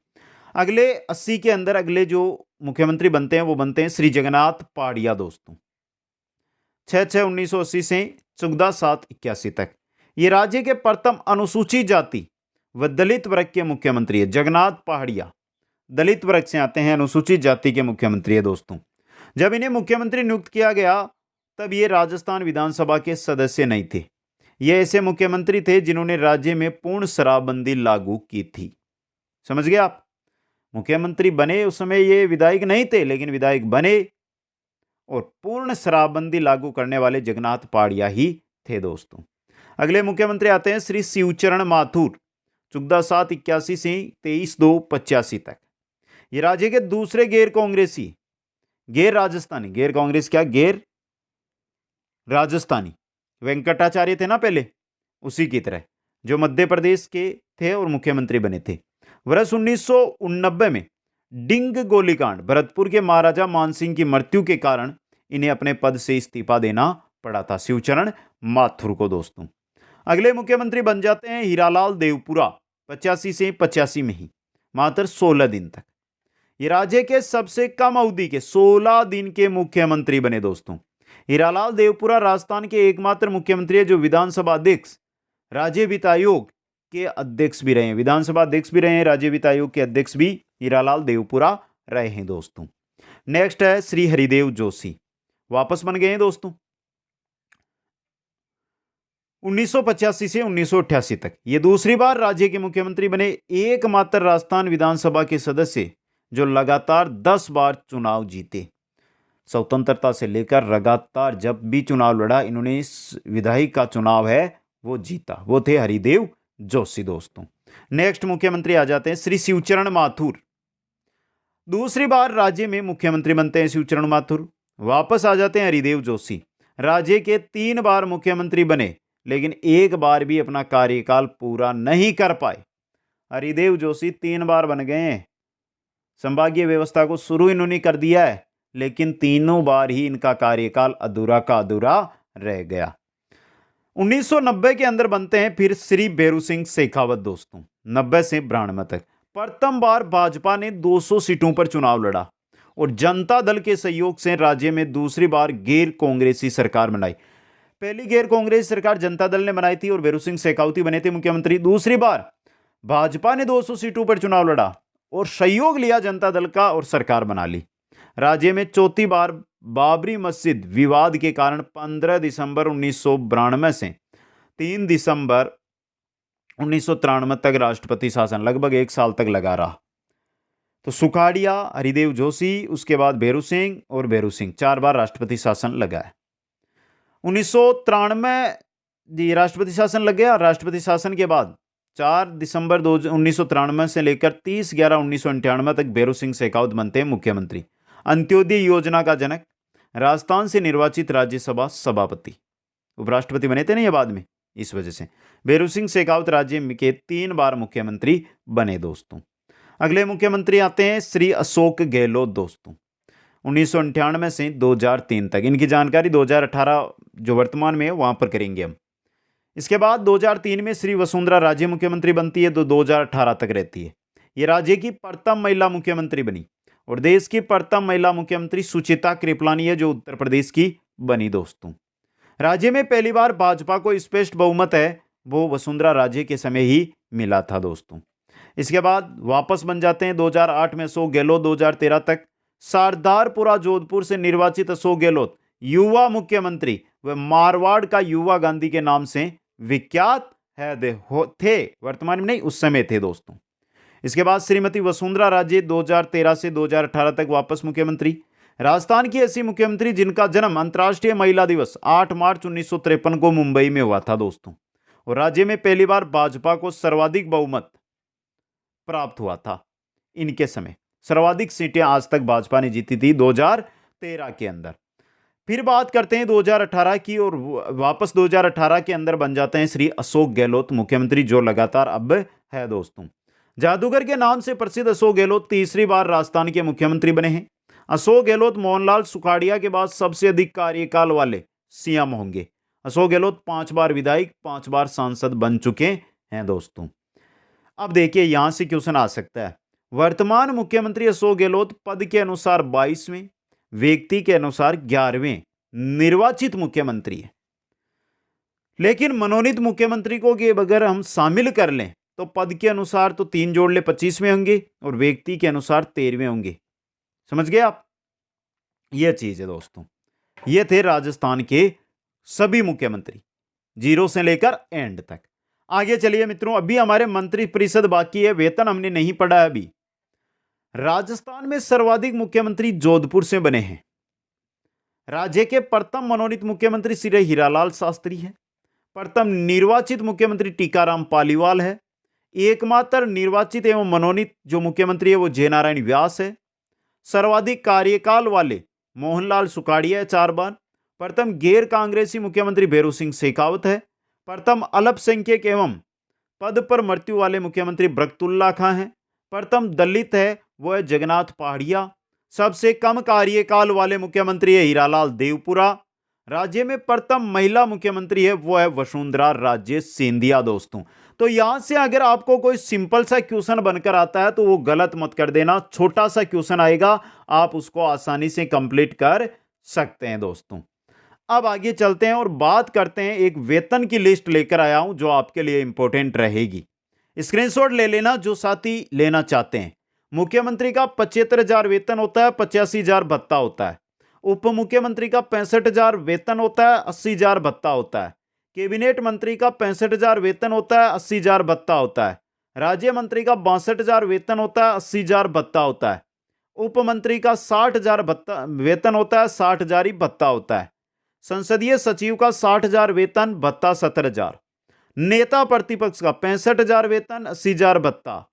अगले 80 के अंदर अगले जो मुख्यमंत्री बनते हैं वो बनते हैं श्री जगन्नाथ पहाड़िया दोस्तों 6/6/1980 से 14/7/81 तक। ये राज्य के प्रथम अनुसूचित जाति व दलित वर्ग के मुख्यमंत्री है। जगन्नाथ पहाड़िया दलित वर्ग से आते हैं, अनुसूचित जाति के मुख्यमंत्री है दोस्तों। जब इन्हें मुख्यमंत्री नियुक्त किया गया तब ये राजस्थान विधानसभा के सदस्य नहीं थे। ये ऐसे मुख्यमंत्री थे जिन्होंने राज्य में पूर्ण शराबबंदी लागू की थी। समझ गए आप, मुख्यमंत्री बने उस समय ये विधायक नहीं थे, लेकिन विधायक बने और पूर्ण शराबबंदी लागू करने वाले जगन्नाथ पहाड़िया ही थे दोस्तों। अगले मुख्यमंत्री आते हैं श्री शिवचरण माथुर 14/7/81 से 23/2/85 तक। ये राज्य के दूसरे गैर कांग्रेसी गैर राजस्थानी गैर कांग्रेस क्या गैर राजस्थानी वेंकटाचार्य थे ना पहले, उसी की तरह जो मध्य प्रदेश के थे और मुख्यमंत्री बने थे। वर्ष 1989 में डिंग गोलीकांड भरतपुर के महाराजा मानसिंह की मृत्यु के कारण इन्हें अपने पद से इस्तीफा देना पड़ा था, शिवचरण माथुर को दोस्तों। अगले मुख्यमंत्री बन जाते हैं हीरालाल देवपुरा 85 से 85 में ही, मात्र 16 दिन तक। ये राज्य के सबसे कम अवधि के 16 दिन के मुख्यमंत्री बने दोस्तों। हीरालाल देवपुरा राजस्थान के एकमात्र मुख्यमंत्री है जो विधानसभा अध्यक्ष, राज्य वित्त आयोग के अध्यक्ष भी रहे हैं। विधानसभा अध्यक्ष भी रहे हैं, राज्य वित्त आयोग के अध्यक्ष भी हीरालाल देवपुरा रहे हैं दोस्तों। नेक्स्ट है श्री हरिदेव जोशी, वापस बन गए हैं दोस्तों 1985 से 1988 तक। ये दूसरी बार राज्य के मुख्यमंत्री बने, एकमात्र राजस्थान विधानसभा के सदस्य जो लगातार 10 बार चुनाव जीते। स्वतंत्रता से लेकर लगातार जब भी चुनाव लड़ा, इन्होंने इस विधायी का चुनाव है वो जीता, वो थे हरिदेव जोशी दोस्तों। नेक्स्ट मुख्यमंत्री आ जाते हैं श्री शिवचरण माथुर, दूसरी बार राज्य में मुख्यमंत्री बनते हैं शिवचरण माथुर। वापस आ जाते हैं हरिदेव जोशी, राज्य के 3 बार मुख्यमंत्री बने लेकिन एक बार भी अपना कार्यकाल पूरा नहीं कर पाए। हरिदेव जोशी 3 बार बन गए हैं, संभागीय व्यवस्था को शुरू इन्होंने कर दिया है लेकिन तीनों बार ही इनका कार्यकाल अधूरा का अधूरा रह गया। 1990 के अंदर बनते हैं फिर श्री भैरू सिंह शेखावत दोस्तों, 90 से 92 तक। प्रथम बार भाजपा ने 200 सीटों पर चुनाव लड़ा और जनता दल के सहयोग से राज्य में दूसरी बार गैर कांग्रेसी सरकार बनाई। पहली गैर कांग्रेसी सरकार जनता दल ने बनाई थी और भैरू सिंह शेखावत बने थे मुख्यमंत्री। दूसरी बार भाजपा ने 200 सीटों पर चुनाव लड़ा और सहयोग लिया जनता दल का और सरकार बना ली। राज्य में चौथी बार बाबरी मस्जिद विवाद के कारण 15 दिसंबर 1992 से 3 दिसंबर 1993 तक राष्ट्रपति शासन लगभग 1 साल तक लगा रहा। तो सुखाड़िया, हरिदेव जोशी, उसके बाद भैरू सिंह और भैरू सिंह, 4 बार राष्ट्रपति शासन लगा है। 1993 जी राष्ट्रपति शासन लग गया। राष्ट्रपति शासन के बाद 4 दिसंबर 1993 से लेकर 30/11/1998 तक भैरू सिंह शेखावत बनते हैं मुख्यमंत्री। अंत्योदय योजना का जनक, राजस्थान से निर्वाचित राज्यसभा सभापति, उपराष्ट्रपति बने थे ना ये बाद में, इस वजह से भैरू सिंह शेखावत राज्य के 3 बार मुख्यमंत्री बने दोस्तों। अगले मुख्यमंत्री आते हैं श्री अशोक गहलोत दोस्तों, 1998 से 2003 तक। इनकी जानकारी 2018 जो वर्तमान में है वहां पर करेंगे हम। इसके बाद 2003 में श्री वसुंधरा राज्य मुख्यमंत्री बनती है तो 2018 तक रहती है। ये राज्य की प्रथम महिला मुख्यमंत्री बनी और देश की प्रथम महिला मुख्यमंत्री सुचिता कृपलानी है जो उत्तर प्रदेश की बनी दोस्तों। राज्य में पहली बार भाजपा को स्पष्ट बहुमत है, वो वसुंधरा राज्य के समय ही मिला था दोस्तों। इसके बाद वापस बन जाते हैं 2008 में अशोक गहलोत। 2013 तक सरदारपुरा जोधपुर से निर्वाचित अशोक गहलोत युवा मुख्यमंत्री व मारवाड़ का युवा गांधी के नाम से विख्यात थे, वर्तमान में नहीं, उस समय थे दोस्तों। इसके बाद श्रीमती वसुंधरा राजे 2013 से 2018 तक वापस मुख्यमंत्री। राजस्थान की ऐसी मुख्यमंत्री जिनका जन्म अंतर्राष्ट्रीय महिला दिवस 8 मार्च 1953 को मुंबई में हुआ था दोस्तों, और राज्य में पहली बार भाजपा को सर्वाधिक बहुमत प्राप्त हुआ था। इनके समय सर्वाधिक सीटें आज तक भाजपा ने जीती थी 2013 के अंदर। फिर बात करते हैं 2018 की और वापस 2018 के अंदर बन जाते हैं श्री अशोक गहलोत मुख्यमंत्री, जो लगातार अब है दोस्तों। जादूगर के नाम से प्रसिद्ध अशोक गहलोत तीसरी बार राजस्थान के मुख्यमंत्री बने हैं। अशोक गहलोत मोहनलाल सुखाड़िया के बाद सबसे अधिक कार्यकाल वाले सीएम होंगे। अशोक गहलोत 5 बार विधायक, 5 बार सांसद बन चुके हैं दोस्तों। अब देखिए यहां से क्वेश्चन आ सकता है, वर्तमान मुख्यमंत्री अशोक गहलोत पद के अनुसार 22वें, व्यक्ति के अनुसार 11वें निर्वाचित मुख्यमंत्री है, लेकिन मनोनीत मुख्यमंत्री को अगर हम शामिल कर लें तो पद के अनुसार तो 3 जोड़ ले 25वें होंगे और व्यक्ति के अनुसार 13वें होंगे। समझ गए आप? यह चीज है दोस्तों। ये थे राजस्थान के सभी मुख्यमंत्री, जीरो से लेकर एंड तक। आगे चलिए मित्रों, अभी हमारे मंत्री परिषद बाकी है, वेतन हमने नहीं पढ़ा है अभी। राजस्थान में सर्वाधिक मुख्यमंत्री जोधपुर से बने हैं। राज्य के प्रथम मनोनीत मुख्यमंत्री श्री हीरालाल शास्त्री है। प्रथम निर्वाचित मुख्यमंत्री टीकाराम पालीवाल है। एकमात्र निर्वाचित एवं मनोनीत जो मुख्यमंत्री है वो जयनारायण व्यास है। सर्वाधिक कार्यकाल वाले मोहनलाल सुखाड़िया 4 बार। प्रथम गैर कांग्रेसी मुख्यमंत्री भैरू सिंह शेखावत है। प्रथम अल्पसंख्यक एवं पद पर मृत्यु वाले मुख्यमंत्री बरकतुल्ला खां हैं। प्रथम दलित है वो है जगन्नाथ पहाड़िया। सबसे कम कार्यकाल वाले मुख्यमंत्री है हीरालाल देवपुरा। राज्य में प्रथम महिला मुख्यमंत्री है वो है वसुंधरा राजे सिंधिया दोस्तों। तो यहां से अगर आपको कोई सिंपल सा क्वेश्चन बनकर आता है तो वो गलत मत कर देना, छोटा सा क्वेश्चन आएगा, आप उसको आसानी से कंप्लीट कर सकते हैं दोस्तों। अब आगे चलते हैं और बात करते हैं, एक वेतन की लिस्ट लेकर आया हूं जो आपके लिए इंपॉर्टेंट रहेगी। स्क्रीनशॉट ले लेना जो साथी लेना चाहते हैं। मुख्यमंत्री का 75,000 वेतन होता है, 85,000 भत्ता होता है। उप मुख्यमंत्री का 65,000 वेतन होता है, 80,000 भत्ता होता है। कैबिनेट मंत्री का 65,000 वेतन होता है, 80,000 भत्ता होता है। राज्य मंत्री का 62,000 वेतन होता है, 80,000 भत्ता होता है। उप मंत्री का 60,000 भत्ता वेतन होता है, 60,000 ही भत्ता होता है। संसदीय सचिव का 60,000 वेतन, भत्ता 70,000। नेता प्रतिपक्ष का 65,000 वेतन, 80,000 भत्ता।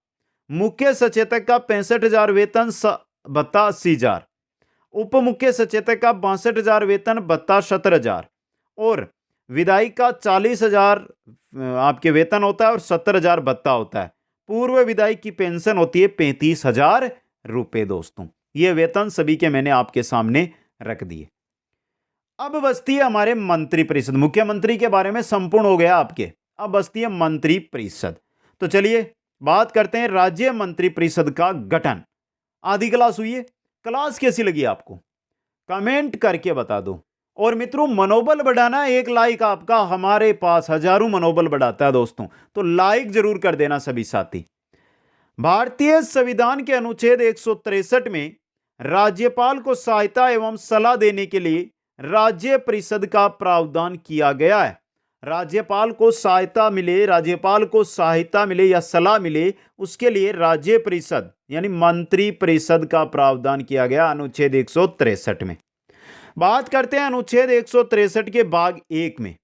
मुख्य सचेतक का 65,000 वेतन, भत्ता 80,000। उप मुख्य सचेतक का 62,000 वेतन, भत्ता 70,000। और विधायक का 40,000 आपके वेतन होता है और 70,000 भत्ता होता है। पूर्व विधायक की पेंशन होती है 35,000 रुपए। दोस्तों, ये वेतन सभी के मैंने आपके सामने रख दिए। अब बचती है हमारे मंत्री परिषद। मुख्यमंत्री के बारे में संपूर्ण हो गया आपके, अब बचती है मंत्री परिषद। तो चलिए बात करते हैं राज्य मंत्री परिषद का गठन। आधी क्लास हुई है, क्लास कैसी लगी आपको कमेंट करके बता दो। और मित्रों, मनोबल बढ़ाना, एक लाइक आपका हमारे पास हजारों मनोबल बढ़ाता है दोस्तों, तो लाइक जरूर कर देना सभी साथी। भारतीय संविधान के अनुच्छेद 163 में राज्यपाल को सहायता एवं सलाह देने के लिए राज्य परिषद का प्रावधान किया गया है। राज्यपाल को सहायता मिले या सलाह मिले, उसके लिए राज्य परिषद यानी मंत्री परिषद का प्रावधान किया गया अनुच्छेद 163 में। बात करते हैं अनुच्छेद 163 के भाग 1 में।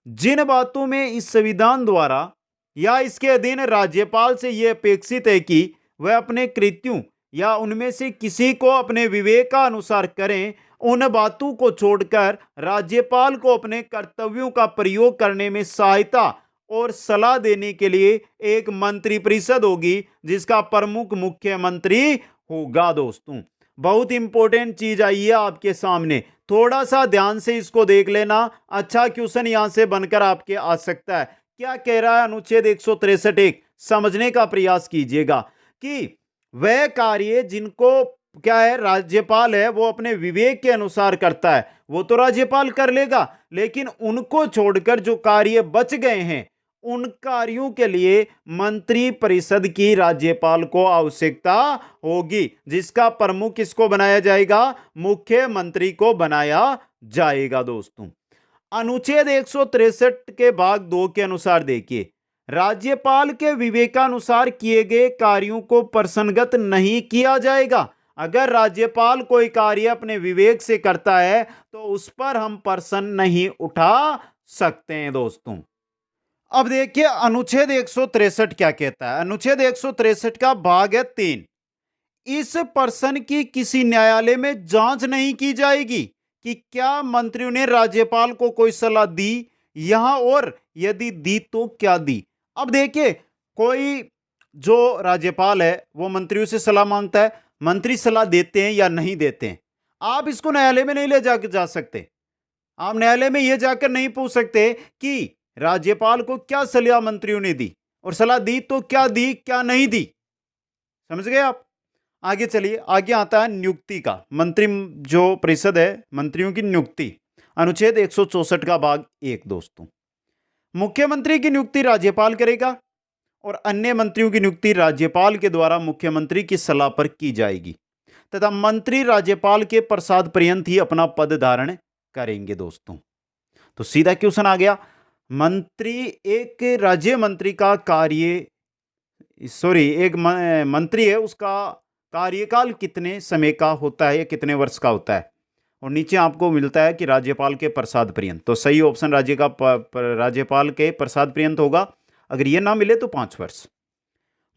जिन बातों में इस संविधान द्वारा या इसके अधीन राज्यपाल से यह अपेक्षित है कि वह अपने कृत्यों या उनमें से किसी को अपने विवेक का अनुसार करें, उन बातों को छोड़कर राज्यपाल को अपने कर्तव्यों का प्रयोग करने में सहायता और सलाह देने के लिए एक मंत्री परिषद होगी, जिसका प्रमुख मुख्यमंत्री होगा। दोस्तों, बहुत इंपॉर्टेंट चीज आई है आपके सामने, थोड़ा सा ध्यान से इसको देख लेना। अच्छा क्वेश्चन यहां से बनकर आपके आ सकता है। क्या कह रहा है अनुच्छेद 163? समझने का प्रयास कीजिएगा कि वह कार्य जिनको क्या है राज्यपाल है वो अपने विवेक के अनुसार करता है, वो तो राज्यपाल कर लेगा, लेकिन उनको छोड़कर जो कार्य बच गए हैं उन कार्यों के लिए मंत्री परिषद की राज्यपाल को आवश्यकता होगी, जिसका प्रमुख किसको बनाया जाएगा? मुख्यमंत्री को बनाया जाएगा। दोस्तों, अनुच्छेद 163 के भाग 2 के अनुसार देखिए, राज्यपाल के विवेकानुसार किए गए कार्यों को प्रसन्नगत नहीं किया जाएगा। अगर राज्यपाल कोई कार्य अपने विवेक से करता है तो उस पर हम प्रश्न नहीं उठा सकते हैं। दोस्तों, अब देखिए अनुच्छेद 163 क्या कहता है। अनुच्छेद 163 का भाग है 3। इस प्रश्न की किसी न्यायालय में जांच नहीं की जाएगी कि क्या मंत्रियों ने राज्यपाल को कोई सलाह दी यहां, और यदि दी तो क्या दी। अब देखिए, कोई जो राज्यपाल है वो मंत्रियों से सलाह मांगता है, मंत्री सलाह देते हैं या नहीं देते हैं, आप इसको न्यायालय में नहीं ले जा सकते। आप न्यायालय में यह जाकर नहीं पूछ सकते कि राज्यपाल को क्या सलाह मंत्रियों ने दी, और सलाह दी तो क्या दी, क्या नहीं दी। समझ गए आप? आगे चलिए, आगे आता है नियुक्ति का। मंत्री जो परिषद है, मंत्रियों की नियुक्ति, अनुच्छेद 164 का भाग 1। दोस्तों, मुख्यमंत्री की नियुक्ति राज्यपाल करेगा और अन्य मंत्रियों की नियुक्ति राज्यपाल के द्वारा मुख्यमंत्री की सलाह पर की जाएगी, तथा मंत्री राज्यपाल के प्रसाद पर्यंत ही अपना पद धारण करेंगे। दोस्तों, तो सीधा क्वेश्चन आ गया, मंत्री एक राज्य मंत्री का कार्य एक मंत्री है, उसका कार्यकाल कितने समय का होता है या कितने वर्ष का होता है, और नीचे आपको मिलता है कि राज्यपाल के प्रसाद पर्यंत। तो सही ऑप्शन राज्यपाल के प्रसाद पर्यंत होगा। अगर यह ना मिले तो 5 वर्ष।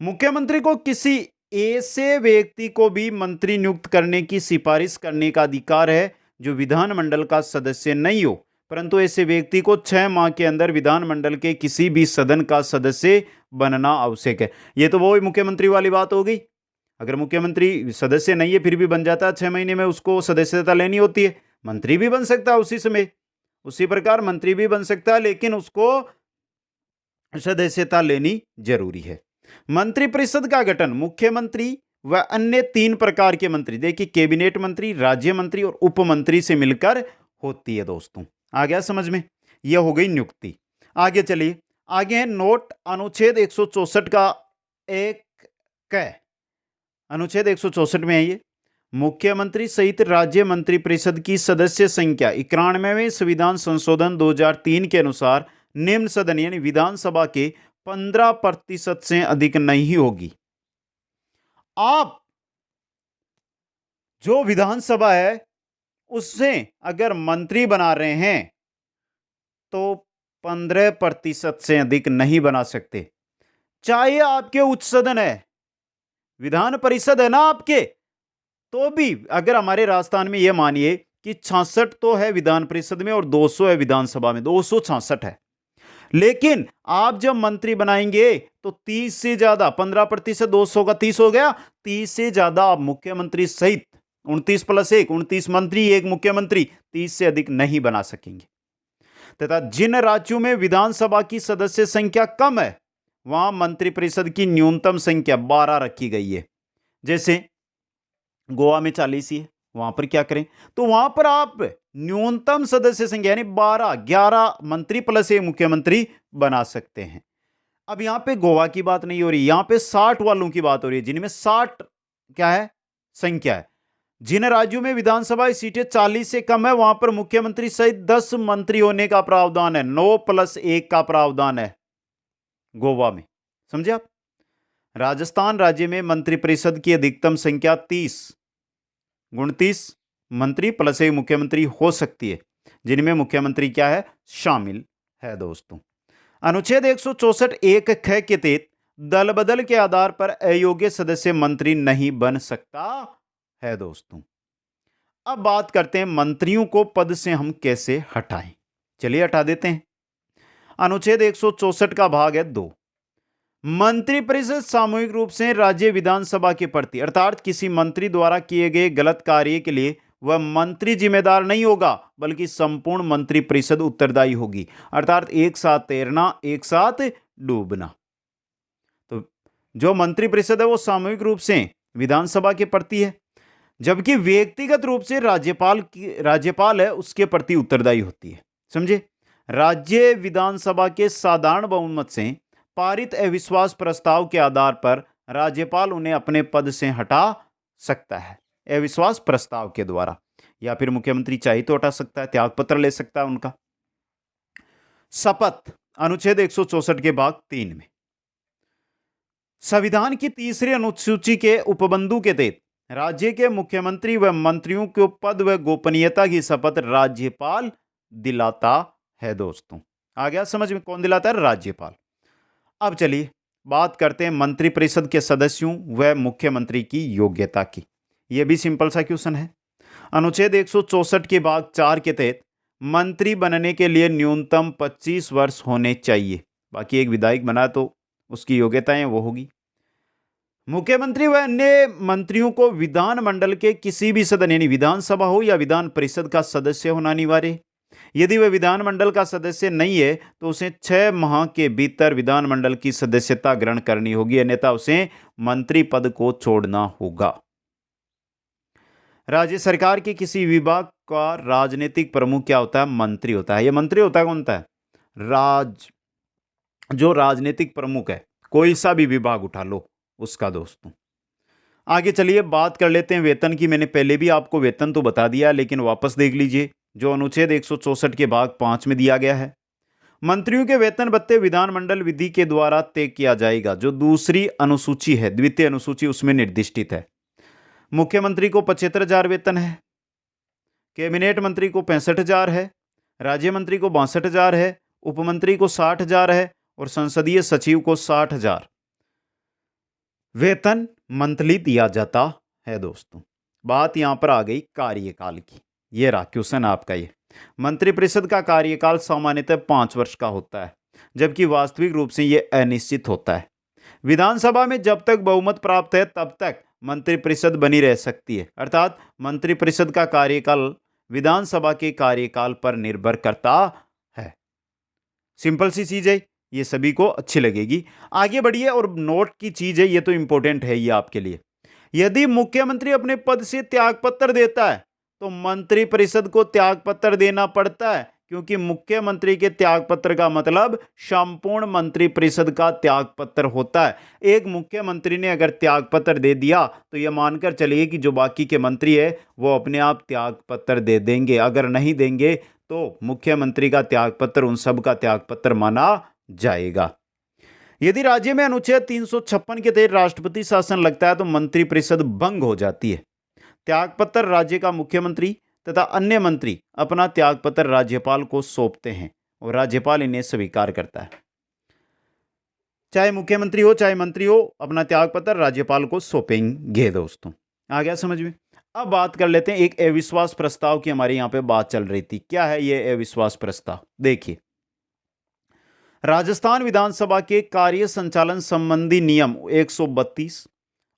मुख्यमंत्री को किसी ऐसे व्यक्ति को भी मंत्री नियुक्त करने की सिफारिश करने का अधिकार है जो विधानमंडल का सदस्य नहीं हो, परंतु ऐसे व्यक्ति को 6 माह के अंदर विधानमंडल के किसी भी सदन का सदस्य बनना आवश्यक है। यह तो वो मुख्यमंत्री वाली बात हो गई। अगर मुख्यमंत्री सदस्य नहीं है फिर भी बन जाता है, 6 महीने में उसको सदस्यता लेनी होती है। मंत्री भी बन सकता है उसी समय, उसी प्रकार मंत्री भी बन सकता है, लेकिन उसको सदस्यता लेनी जरूरी है। मंत्री परिषद का गठन मुख्यमंत्री व अन्य 3 प्रकार के मंत्री, देखिए कैबिनेट मंत्री, राज्य मंत्री और उप मंत्री से मिलकर होती है। दोस्तों, आ गया समझ में? यह हो गई नियुक्ति। आगे चलिए, आगे है नोट अनुच्छेद 164 का 1 क। अनुच्छेद 164 में है ये, मुख्यमंत्री सहित राज्य मंत्रिपरिषद की सदस्य संख्या 91वें संविधान संशोधन 2003 के अनुसार निम्न सदन यानी विधानसभा के 15% से अधिक नहीं होगी। आप जो विधानसभा है उससे अगर मंत्री बना रहे हैं तो 15% से अधिक नहीं बना सकते। चाहे आपके उच्च सदन है, विधान परिषद है ना आपके, तो भी अगर हमारे राजस्थान में यह मानिए कि 66 तो है विधान परिषद में और 200 है विधानसभा में, 266 है, लेकिन आप जब मंत्री बनाएंगे तो 30 से ज्यादा, 15%, 200 का 30 हो गया, 30 से ज्यादा आप मुख्यमंत्री सहित 29 + 1, 29 मंत्री, 1 मुख्यमंत्री, 30 से अधिक नहीं बना सकेंगे। तथा जिन राज्यों में विधानसभा की सदस्य संख्या कम है वहां मंत्रिपरिषद की न्यूनतम संख्या 12 रखी गई है। जैसे गोवा में 40 ही है, वहां पर क्या करें, तो वहां पर आप न्यूनतम सदस्य संख्या यानी 11 मंत्री + 1 मुख्यमंत्री बना सकते हैं। अब यहां पे गोवा की बात नहीं हो रही, यहां पे 60 वालों की बात हो रही है, जिनमें 60 क्या है संख्या है। जिन राज्यों में विधानसभा सीटें 40 से कम है वहां पर मुख्यमंत्री सहित 10 मंत्री होने का प्रावधान है, 9 + 1 का प्रावधान है गोवा में, समझे आप। राजस्थान राज्य में मंत्रिपरिषद की अधिकतम संख्या 30, 29 मंत्री + 1 मुख्यमंत्री हो सकती है, जिनमें मुख्यमंत्री क्या है शामिल है दोस्तों। अनुच्छेद 164 1 ख के तहत दल बदल के आधार पर अयोग्य सदस्य मंत्री नहीं बन सकता है दोस्तों। अब बात करते हैं मंत्रियों को पद से हम कैसे हटाएं। चलिए हटा देते हैं। अनुच्छेद 164 का भाग है 2, मंत्रिपरिषद सामूहिक रूप से राज्य विधानसभा के प्रति अर्थात किसी मंत्री द्वारा किए गए गलत कार्य के लिए वह मंत्री जिम्मेदार नहीं होगा बल्कि संपूर्ण मंत्रिपरिषद उत्तरदायी होगी, अर्थात एक साथ तैरना एक साथ डूबना। तो जो मंत्रिपरिषद है वो सामूहिक रूप से विधानसभा के प्रति है, जबकि व्यक्तिगत रूप से राज्यपाल है उसके प्रति उत्तरदायी होती है, समझे। राज्य विधानसभा के साधारण बहुमत से पारित अविश्वास प्रस्ताव के आधार पर राज्यपाल उन्हें अपने पद से हटा सकता है अविश्वास प्रस्ताव के द्वारा, या फिर मुख्यमंत्री चाहे तो हटा सकता है, त्यागपत्र ले सकता है उनका। शपथ अनुच्छेद 164 के भाग 3 में संविधान की 3री अनुसूची के उपबंधु के तहत राज्य के मुख्यमंत्री व मंत्रियों को पद व गोपनीयता की शपथ राज्यपाल दिलाता है दोस्तों। आ गया समझ में, कौन दिलाता है, राज्यपाल। अब चलिए बात करते हैं मंत्रिपरिषद के सदस्यों व मुख्यमंत्री की योग्यता की। यह भी सिंपल सा क्वेश्चन है। अनुच्छेद 164 के भाग 4 के तहत मंत्री बनने के लिए न्यूनतम 25 वर्ष होने चाहिए, बाकी एक विधायक बना तो उसकी योग्यताएं वो होगी। मुख्यमंत्री व अन्य मंत्रियों को विधानमंडल के किसी भी सदन यानी विधानसभा हो या विधान परिषद का सदस्य होना अनिवार्य। यदि वह विधानमंडल का सदस्य नहीं है तो उसे 6 माह के भीतर विधानमंडल की सदस्यता ग्रहण करनी होगी, अन्यथा उसे मंत्री पद को छोड़ना होगा। राज्य सरकार के किसी विभाग का राजनीतिक प्रमुख क्या होता है, मंत्री होता है। यह मंत्री होता है कौन होता है, जो राजनीतिक प्रमुख है, कोई सा भी विभाग उठा लो उसका दोस्तों। आगे चलिए बात कर लेते हैं वेतन की। मैंने पहले भी आपको वेतन तो बता दिया, लेकिन वापस देख लीजिए जो अनुच्छेद 164 के भाग 5 में दिया गया है। मंत्रियों के वेतन भत्ते विधानमंडल विधि के द्वारा तय किया जाएगा, जो दूसरी अनुसूची है, द्वितीय अनुसूची, उसमें निर्दिष्टित है। मुख्यमंत्री को 75,000 वेतन है, कैबिनेट मंत्री को 65,000 है, राज्य मंत्री को 62,000 है, उपमंत्री को 60,000 है और संसदीय सचिव को 60,000 वेतन मंथली दिया जाता है दोस्तों। बात यहां पर आ गई कार्यकाल की। यह रहा क्वेश्चन आपका। ये मंत्रिपरिषद का कार्यकाल सामान्यतः 5 वर्ष का होता है, जबकि वास्तविक रूप से यह अनिश्चित होता है। विधानसभा में जब तक बहुमत प्राप्त है तब तक मंत्रिपरिषद बनी रह सकती है, अर्थात मंत्रिपरिषद का कार्यकाल विधानसभा के कार्यकाल पर निर्भर करता है। सिंपल सी चीज है, ये सभी को अच्छी लगेगी। आगे बढ़िए, और नोट की चीज है, ये तो इंपॉर्टेंट है ये आपके लिए। यदि मुख्यमंत्री अपने पद से त्यागपत्र देता है तो मंत्रिपरिषद को त्यागपत्र देना पड़ता है क्योंकि मुख्यमंत्री के त्यागपत्र का मतलब संपूर्ण मंत्रिपरिषद का त्यागपत्र होता है। एक मुख्यमंत्री ने अगर त्यागपत्र दे दिया तो यह मानकर चलिए कि जो बाकी के मंत्री है वो अपने आप त्यागपत्र दे देंगे। अगर नहीं देंगे तो मुख्यमंत्री का त्यागपत्र उन सब का त्यागपत्र माना जाएगा। यदि राज्य में अनुच्छेद 356 के तहत राष्ट्रपति शासन लगता है तो मंत्रिपरिषद भंग हो जाती है। त्यागपत्र राज्य का मुख्यमंत्री तथा अन्य मंत्री अपना त्यागपत्र राज्यपाल को सौंपते हैं और राज्यपाल इन्हें स्वीकार करता है। चाहे मुख्यमंत्री हो चाहे मंत्री हो, अपना त्यागपत्र राज्यपाल को सौंपेंगे। दोस्तों आ गया समझ में। अब बात कर लेते हैं एक अविश्वास प्रस्ताव की। हमारे यहां पे बात चल रही थी, क्या है ये अविश्वास प्रस्ताव? देखिए, राजस्थान विधानसभा के कार्य संचालन संबंधी नियम 132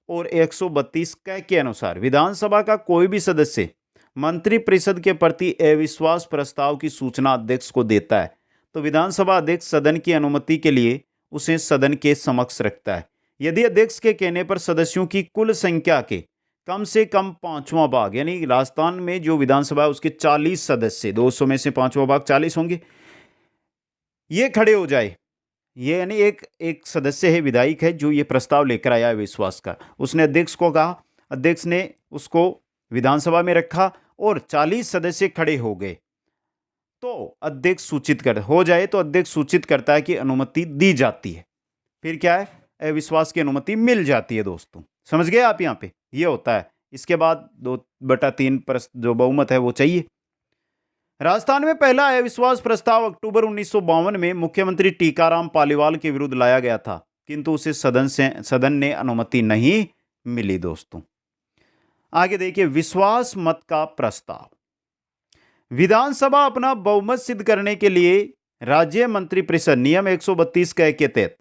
और 132 क के अनुसार विधानसभा का कोई भी सदस्य मंत्रिपरिषद के प्रति अविश्वास प्रस्ताव की सूचना अध्यक्ष को देता है तो विधानसभा अध्यक्ष सदन की अनुमति के लिए उसे सदन के समक्ष रखता है। यदि अध्यक्ष के कहने पर सदस्यों की कुल संख्या के कम से कम पांचवां भाग, यानी राजस्थान में जो विधानसभा है उसके 40 सदस्य, 200 में से पांचवां भाग 40 होंगे, ये खड़े हो जाए, ये यानी एक सदस्य है, विधायक है, जो ये प्रस्ताव लेकर आया है विश्वास का, उसने अध्यक्ष को कहा, अध्यक्ष ने उसको विधानसभा में रखा और 40 सदस्य खड़े हो गए तो अध्यक्ष सूचित कर हो जाए तो अध्यक्ष सूचित करता है कि अनुमति दी जाती है। फिर क्या है, अविश्वास की अनुमति मिल जाती है। दोस्तों समझ गए आप? यहाँ पे ये होता है। इसके बाद 2/3 जो बहुमत है वो चाहिए। राजस्थान में पहला अविश्वास प्रस्ताव अक्टूबर 1952 में मुख्यमंत्री टीकाराम पालीवाल के विरुद्ध लाया गया था, किंतु उसे सदन ने अनुमति नहीं मिली। दोस्तों आगे देखिए, विश्वास मत का प्रस्ताव। विधानसभा अपना बहुमत सिद्ध करने के लिए राज्य मंत्रिपरिषद नियम 132 के तहत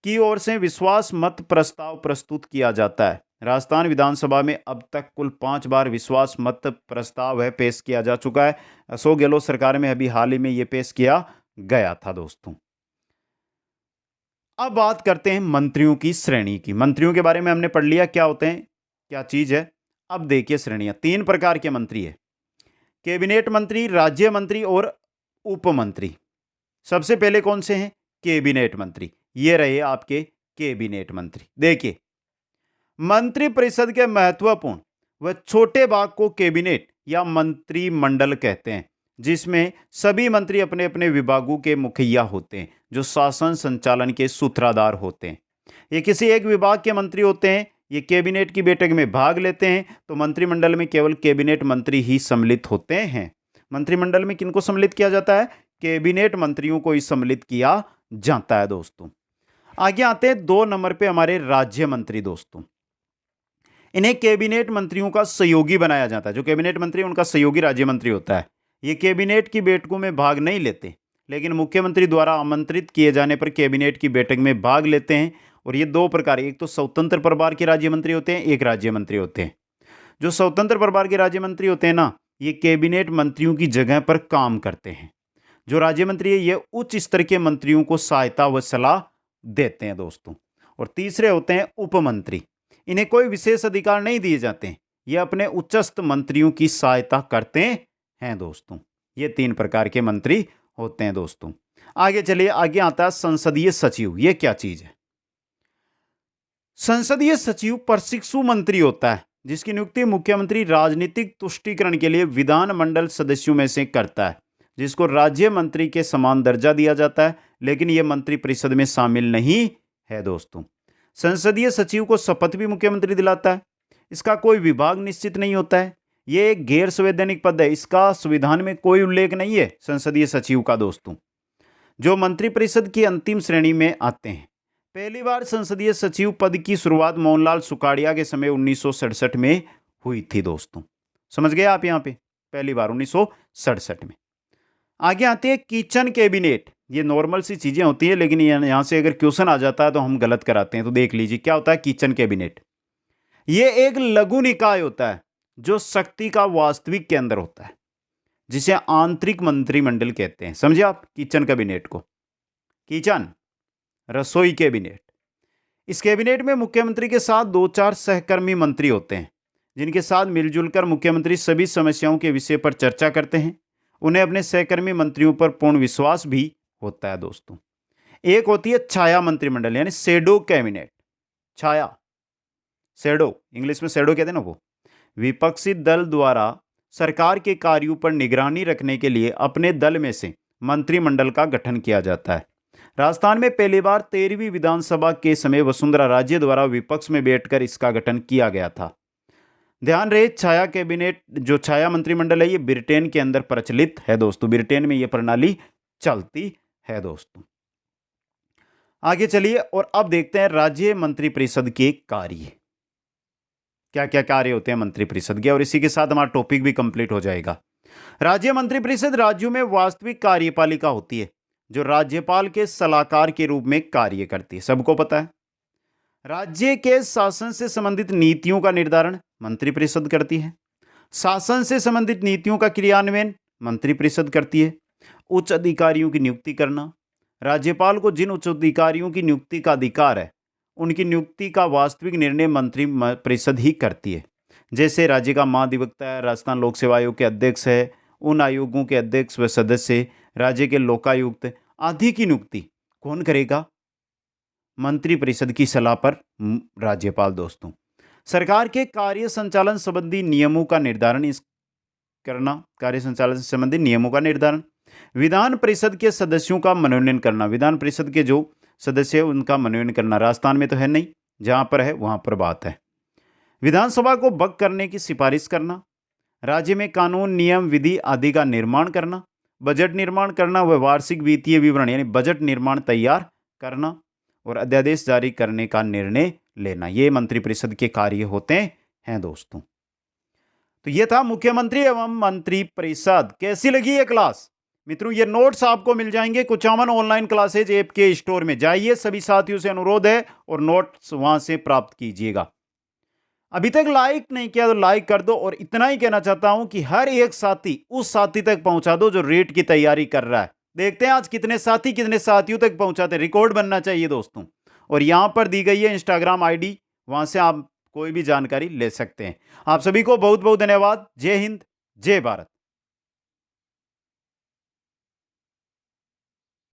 की ओर से विश्वास मत प्रस्ताव प्रस्तुत किया जाता है। राजस्थान विधानसभा में अब तक कुल 5 बार विश्वास मत प्रस्ताव है पेश किया जा चुका है। अशोक गहलोत सरकार में अभी हाल ही में यह पेश किया गया था। दोस्तों अब बात करते हैं मंत्रियों की श्रेणी की। मंत्रियों के बारे में हमने पढ़ लिया, क्या होते हैं, क्या चीज है। अब देखिए श्रेणियां। 3 प्रकार के मंत्री है, कैबिनेट मंत्री, राज्य मंत्री और उप मंत्री। सबसे पहले कौन से हैं? कैबिनेट मंत्री। ये रहे आपके कैबिनेट मंत्री। देखिए, मंत्रिपरिषद के महत्वपूर्ण व छोटे भाग को कैबिनेट या मंत्रिमंडल कहते हैं, जिसमें सभी मंत्री अपने अपने विभागों के मुखिया होते हैं, जो शासन संचालन के सूत्रधार होते हैं। ये किसी एक विभाग के मंत्री होते हैं, ये कैबिनेट की बैठक में भाग लेते हैं, तो मंत्रिमंडल में केवल कैबिनेट मंत्री ही सम्मिलित होते हैं। मंत्रिमंडल में किनको सम्मिलित किया जाता है? कैबिनेट मंत्रियों को ही सम्मिलित किया जाता है। दोस्तों आगे आते हैं 2 नंबर पे हमारे राज्य मंत्री। दोस्तों इन्हें कैबिनेट मंत्रियों का सहयोगी बनाया जाता है। जो कैबिनेट मंत्री उनका सहयोगी राज्य मंत्री होता है। ये कैबिनेट की बैठकों में भाग नहीं लेते, लेकिन मुख्यमंत्री द्वारा आमंत्रित किए जाने पर कैबिनेट की बैठक में भाग लेते हैं। और ये 2 प्रकार, एक तो स्वतंत्र प्रभार के राज्य मंत्री होते हैं, एक राज्य मंत्री होते हैं। जो स्वतंत्र प्रभार के राज्य मंत्री होते हैं ना, ये कैबिनेट मंत्रियों की जगह पर काम करते हैं। जो राज्य मंत्री है ये उच्च स्तर के मंत्रियों को सहायता व सलाह देते हैं। दोस्तों और तीसरे होते हैं उप मंत्री। इन्हें कोई विशेष अधिकार नहीं दिए जाते हैं, ये अपने उच्चस्थ मंत्रियों की सहायता करते हैं। दोस्तों ये 3 प्रकार के मंत्री होते हैं। दोस्तों आगे चलिए, आगे आता है संसदीय सचिव। ये क्या चीज है? संसदीय सचिव प्रशिक्षु मंत्री होता है, जिसकी नियुक्ति मुख्यमंत्री राजनीतिक तुष्टीकरण के लिए विधानमंडल सदस्यों में से करता है, जिसको राज्य मंत्री के समान दर्जा दिया जाता है, लेकिन यह मंत्रिपरिषद में शामिल नहीं है। दोस्तों संसदीय सचिव को शपथ भी मुख्यमंत्री दिलाता है। इसका कोई विभाग निश्चित नहीं होता है। यह एक गैर संवैधानिक पद है, इसका संविधान में कोई उल्लेख नहीं है संसदीय सचिव का। दोस्तों जो मंत्रिपरिषद की अंतिम श्रेणी में आते हैं। पहली बार संसदीय सचिव पद की शुरुआत मोहनलाल सुखाड़िया के समय 1967 में हुई थी। दोस्तों समझ गए आप? यहाँ पे पहली बार 1967 में। आगे आते हैं किचन कैबिनेट। ये नॉर्मल सी चीजें होती है, लेकिन यहाँ से अगर क्वेश्चन आ जाता है तो हम गलत कराते हैं। तो देख लीजिए क्या होता है किचन कैबिनेट। ये एक लघु निकाय होता है जो शक्ति का वास्तविक केंद्र होता है, जिसे आंतरिक मंत्रिमंडल कहते हैं। समझे आप किचन कैबिनेट को? किचन रसोई कैबिनेट। इस कैबिनेट में मुख्यमंत्री के साथ 2-4 सहकर्मी मंत्री होते हैं, जिनके साथ मिलजुल कर मुख्यमंत्री सभी समस्याओं के विषय पर चर्चा करते हैं उन्हें अपने सहकर्मी मंत्रियों पर पूर्ण विश्वास भी होता है दोस्तों। एक होती है छाया मंत्रिमंडल यानी शेडो कैबिनेट। छाया, शेडो, इंग्लिश में शेडो कहते हैं ना वो। विपक्षी दल द्वारा सरकार के कार्यों पर निगरानी रखने के लिए अपने दल में से मंत्रिमंडल का गठन किया जाता है। राजस्थान में पहली बार 13वीं विधानसभा के समय वसुंधरा राजे द्वारा विपक्ष में बैठकर इसका गठन किया गया था। ध्यान रहे, छाया कैबिनेट जो छाया मंत्रिमंडल है ये ब्रिटेन के अंदर प्रचलित है दोस्तों। ब्रिटेन में ये प्रणाली चलती है दोस्तों। आगे चलिए और अब देखते हैं राज्य मंत्रिपरिषद के कार्य, क्या क्या कार्य होते हैं मंत्रिपरिषद के, और इसी के साथ हमारा टॉपिक भी कंप्लीट हो जाएगा। राज्य मंत्रिपरिषद राज्यों में वास्तविक कार्यपालिका होती है जो राज्यपाल के सलाहकार के रूप में कार्य करती है, सबको पता है। राज्य के शासन से संबंधित नीतियों का निर्धारण मंत्रिपरिषद करती है। शासन से संबंधित नीतियों का क्रियान्वयन मंत्रिपरिषद करती है। उच्च अधिकारियों की नियुक्ति करना, राज्यपाल को जिन उच्च अधिकारियों की नियुक्ति का अधिकार है उनकी नियुक्ति का वास्तविक निर्णय मंत्रिपरिषद ही करती है। जैसे राज्य का महाधिवक्ता है, राजस्थान लोक सेवा आयोग के अध्यक्ष है, उन आयोगों के अध्यक्ष व सदस्य, राज्य के लोकायुक्त आदि की नियुक्ति कौन करेगा? मंत्रिपरिषद की सलाह पर राज्यपाल दोस्तों। सरकार के कार्य संचालन संबंधी नियमों का निर्धारण करना, कार्य संचालन से संबंधित नियमों का निर्धारण। विधान परिषद के सदस्यों का मनोनयन करना, विधान परिषद के जो सदस्य है उनका मनोनयन करना। राजस्थान में तो है नहीं, जहां पर है वहां पर बात है। विधानसभा को भंग करने की सिफारिश करना, राज्य में कानून नियम विधि आदि का निर्माण करना, बजट निर्माण करना व वार्षिक वित्तीय विवरण यानी बजट निर्माण तैयार करना और अध्यादेश जारी करने का निर्णय लेना, ये मंत्रिपरिषद के कार्य होते हैं दोस्तों। तो ये था मुख्यमंत्री एवं मंत्रिपरिषद। कैसी लगी ये क्लास मित्रों? ये नोट्स आपको मिल जाएंगे कुचामन ऑनलाइन क्लासेज ऐप के स्टोर में। जाइए, सभी साथियों से अनुरोध है और नोट्स वहां से प्राप्त कीजिएगा। अभी तक लाइक नहीं किया तो लाइक कर दो, और इतना ही कहना चाहता हूं कि हर एक साथी उस साथी तक पहुंचा दो जो रेट की तैयारी कर रहा है। देखते हैं आज कितने साथी कितने साथियों तक पहुंचाते। रिकॉर्ड बनना चाहिए दोस्तों। और यहां पर दी गई है इंस्टाग्राम आईडी, वहां से आप कोई भी जानकारी ले सकते हैं। आप सभी को बहुत बहुत धन्यवाद। जय हिंद, जय भारत।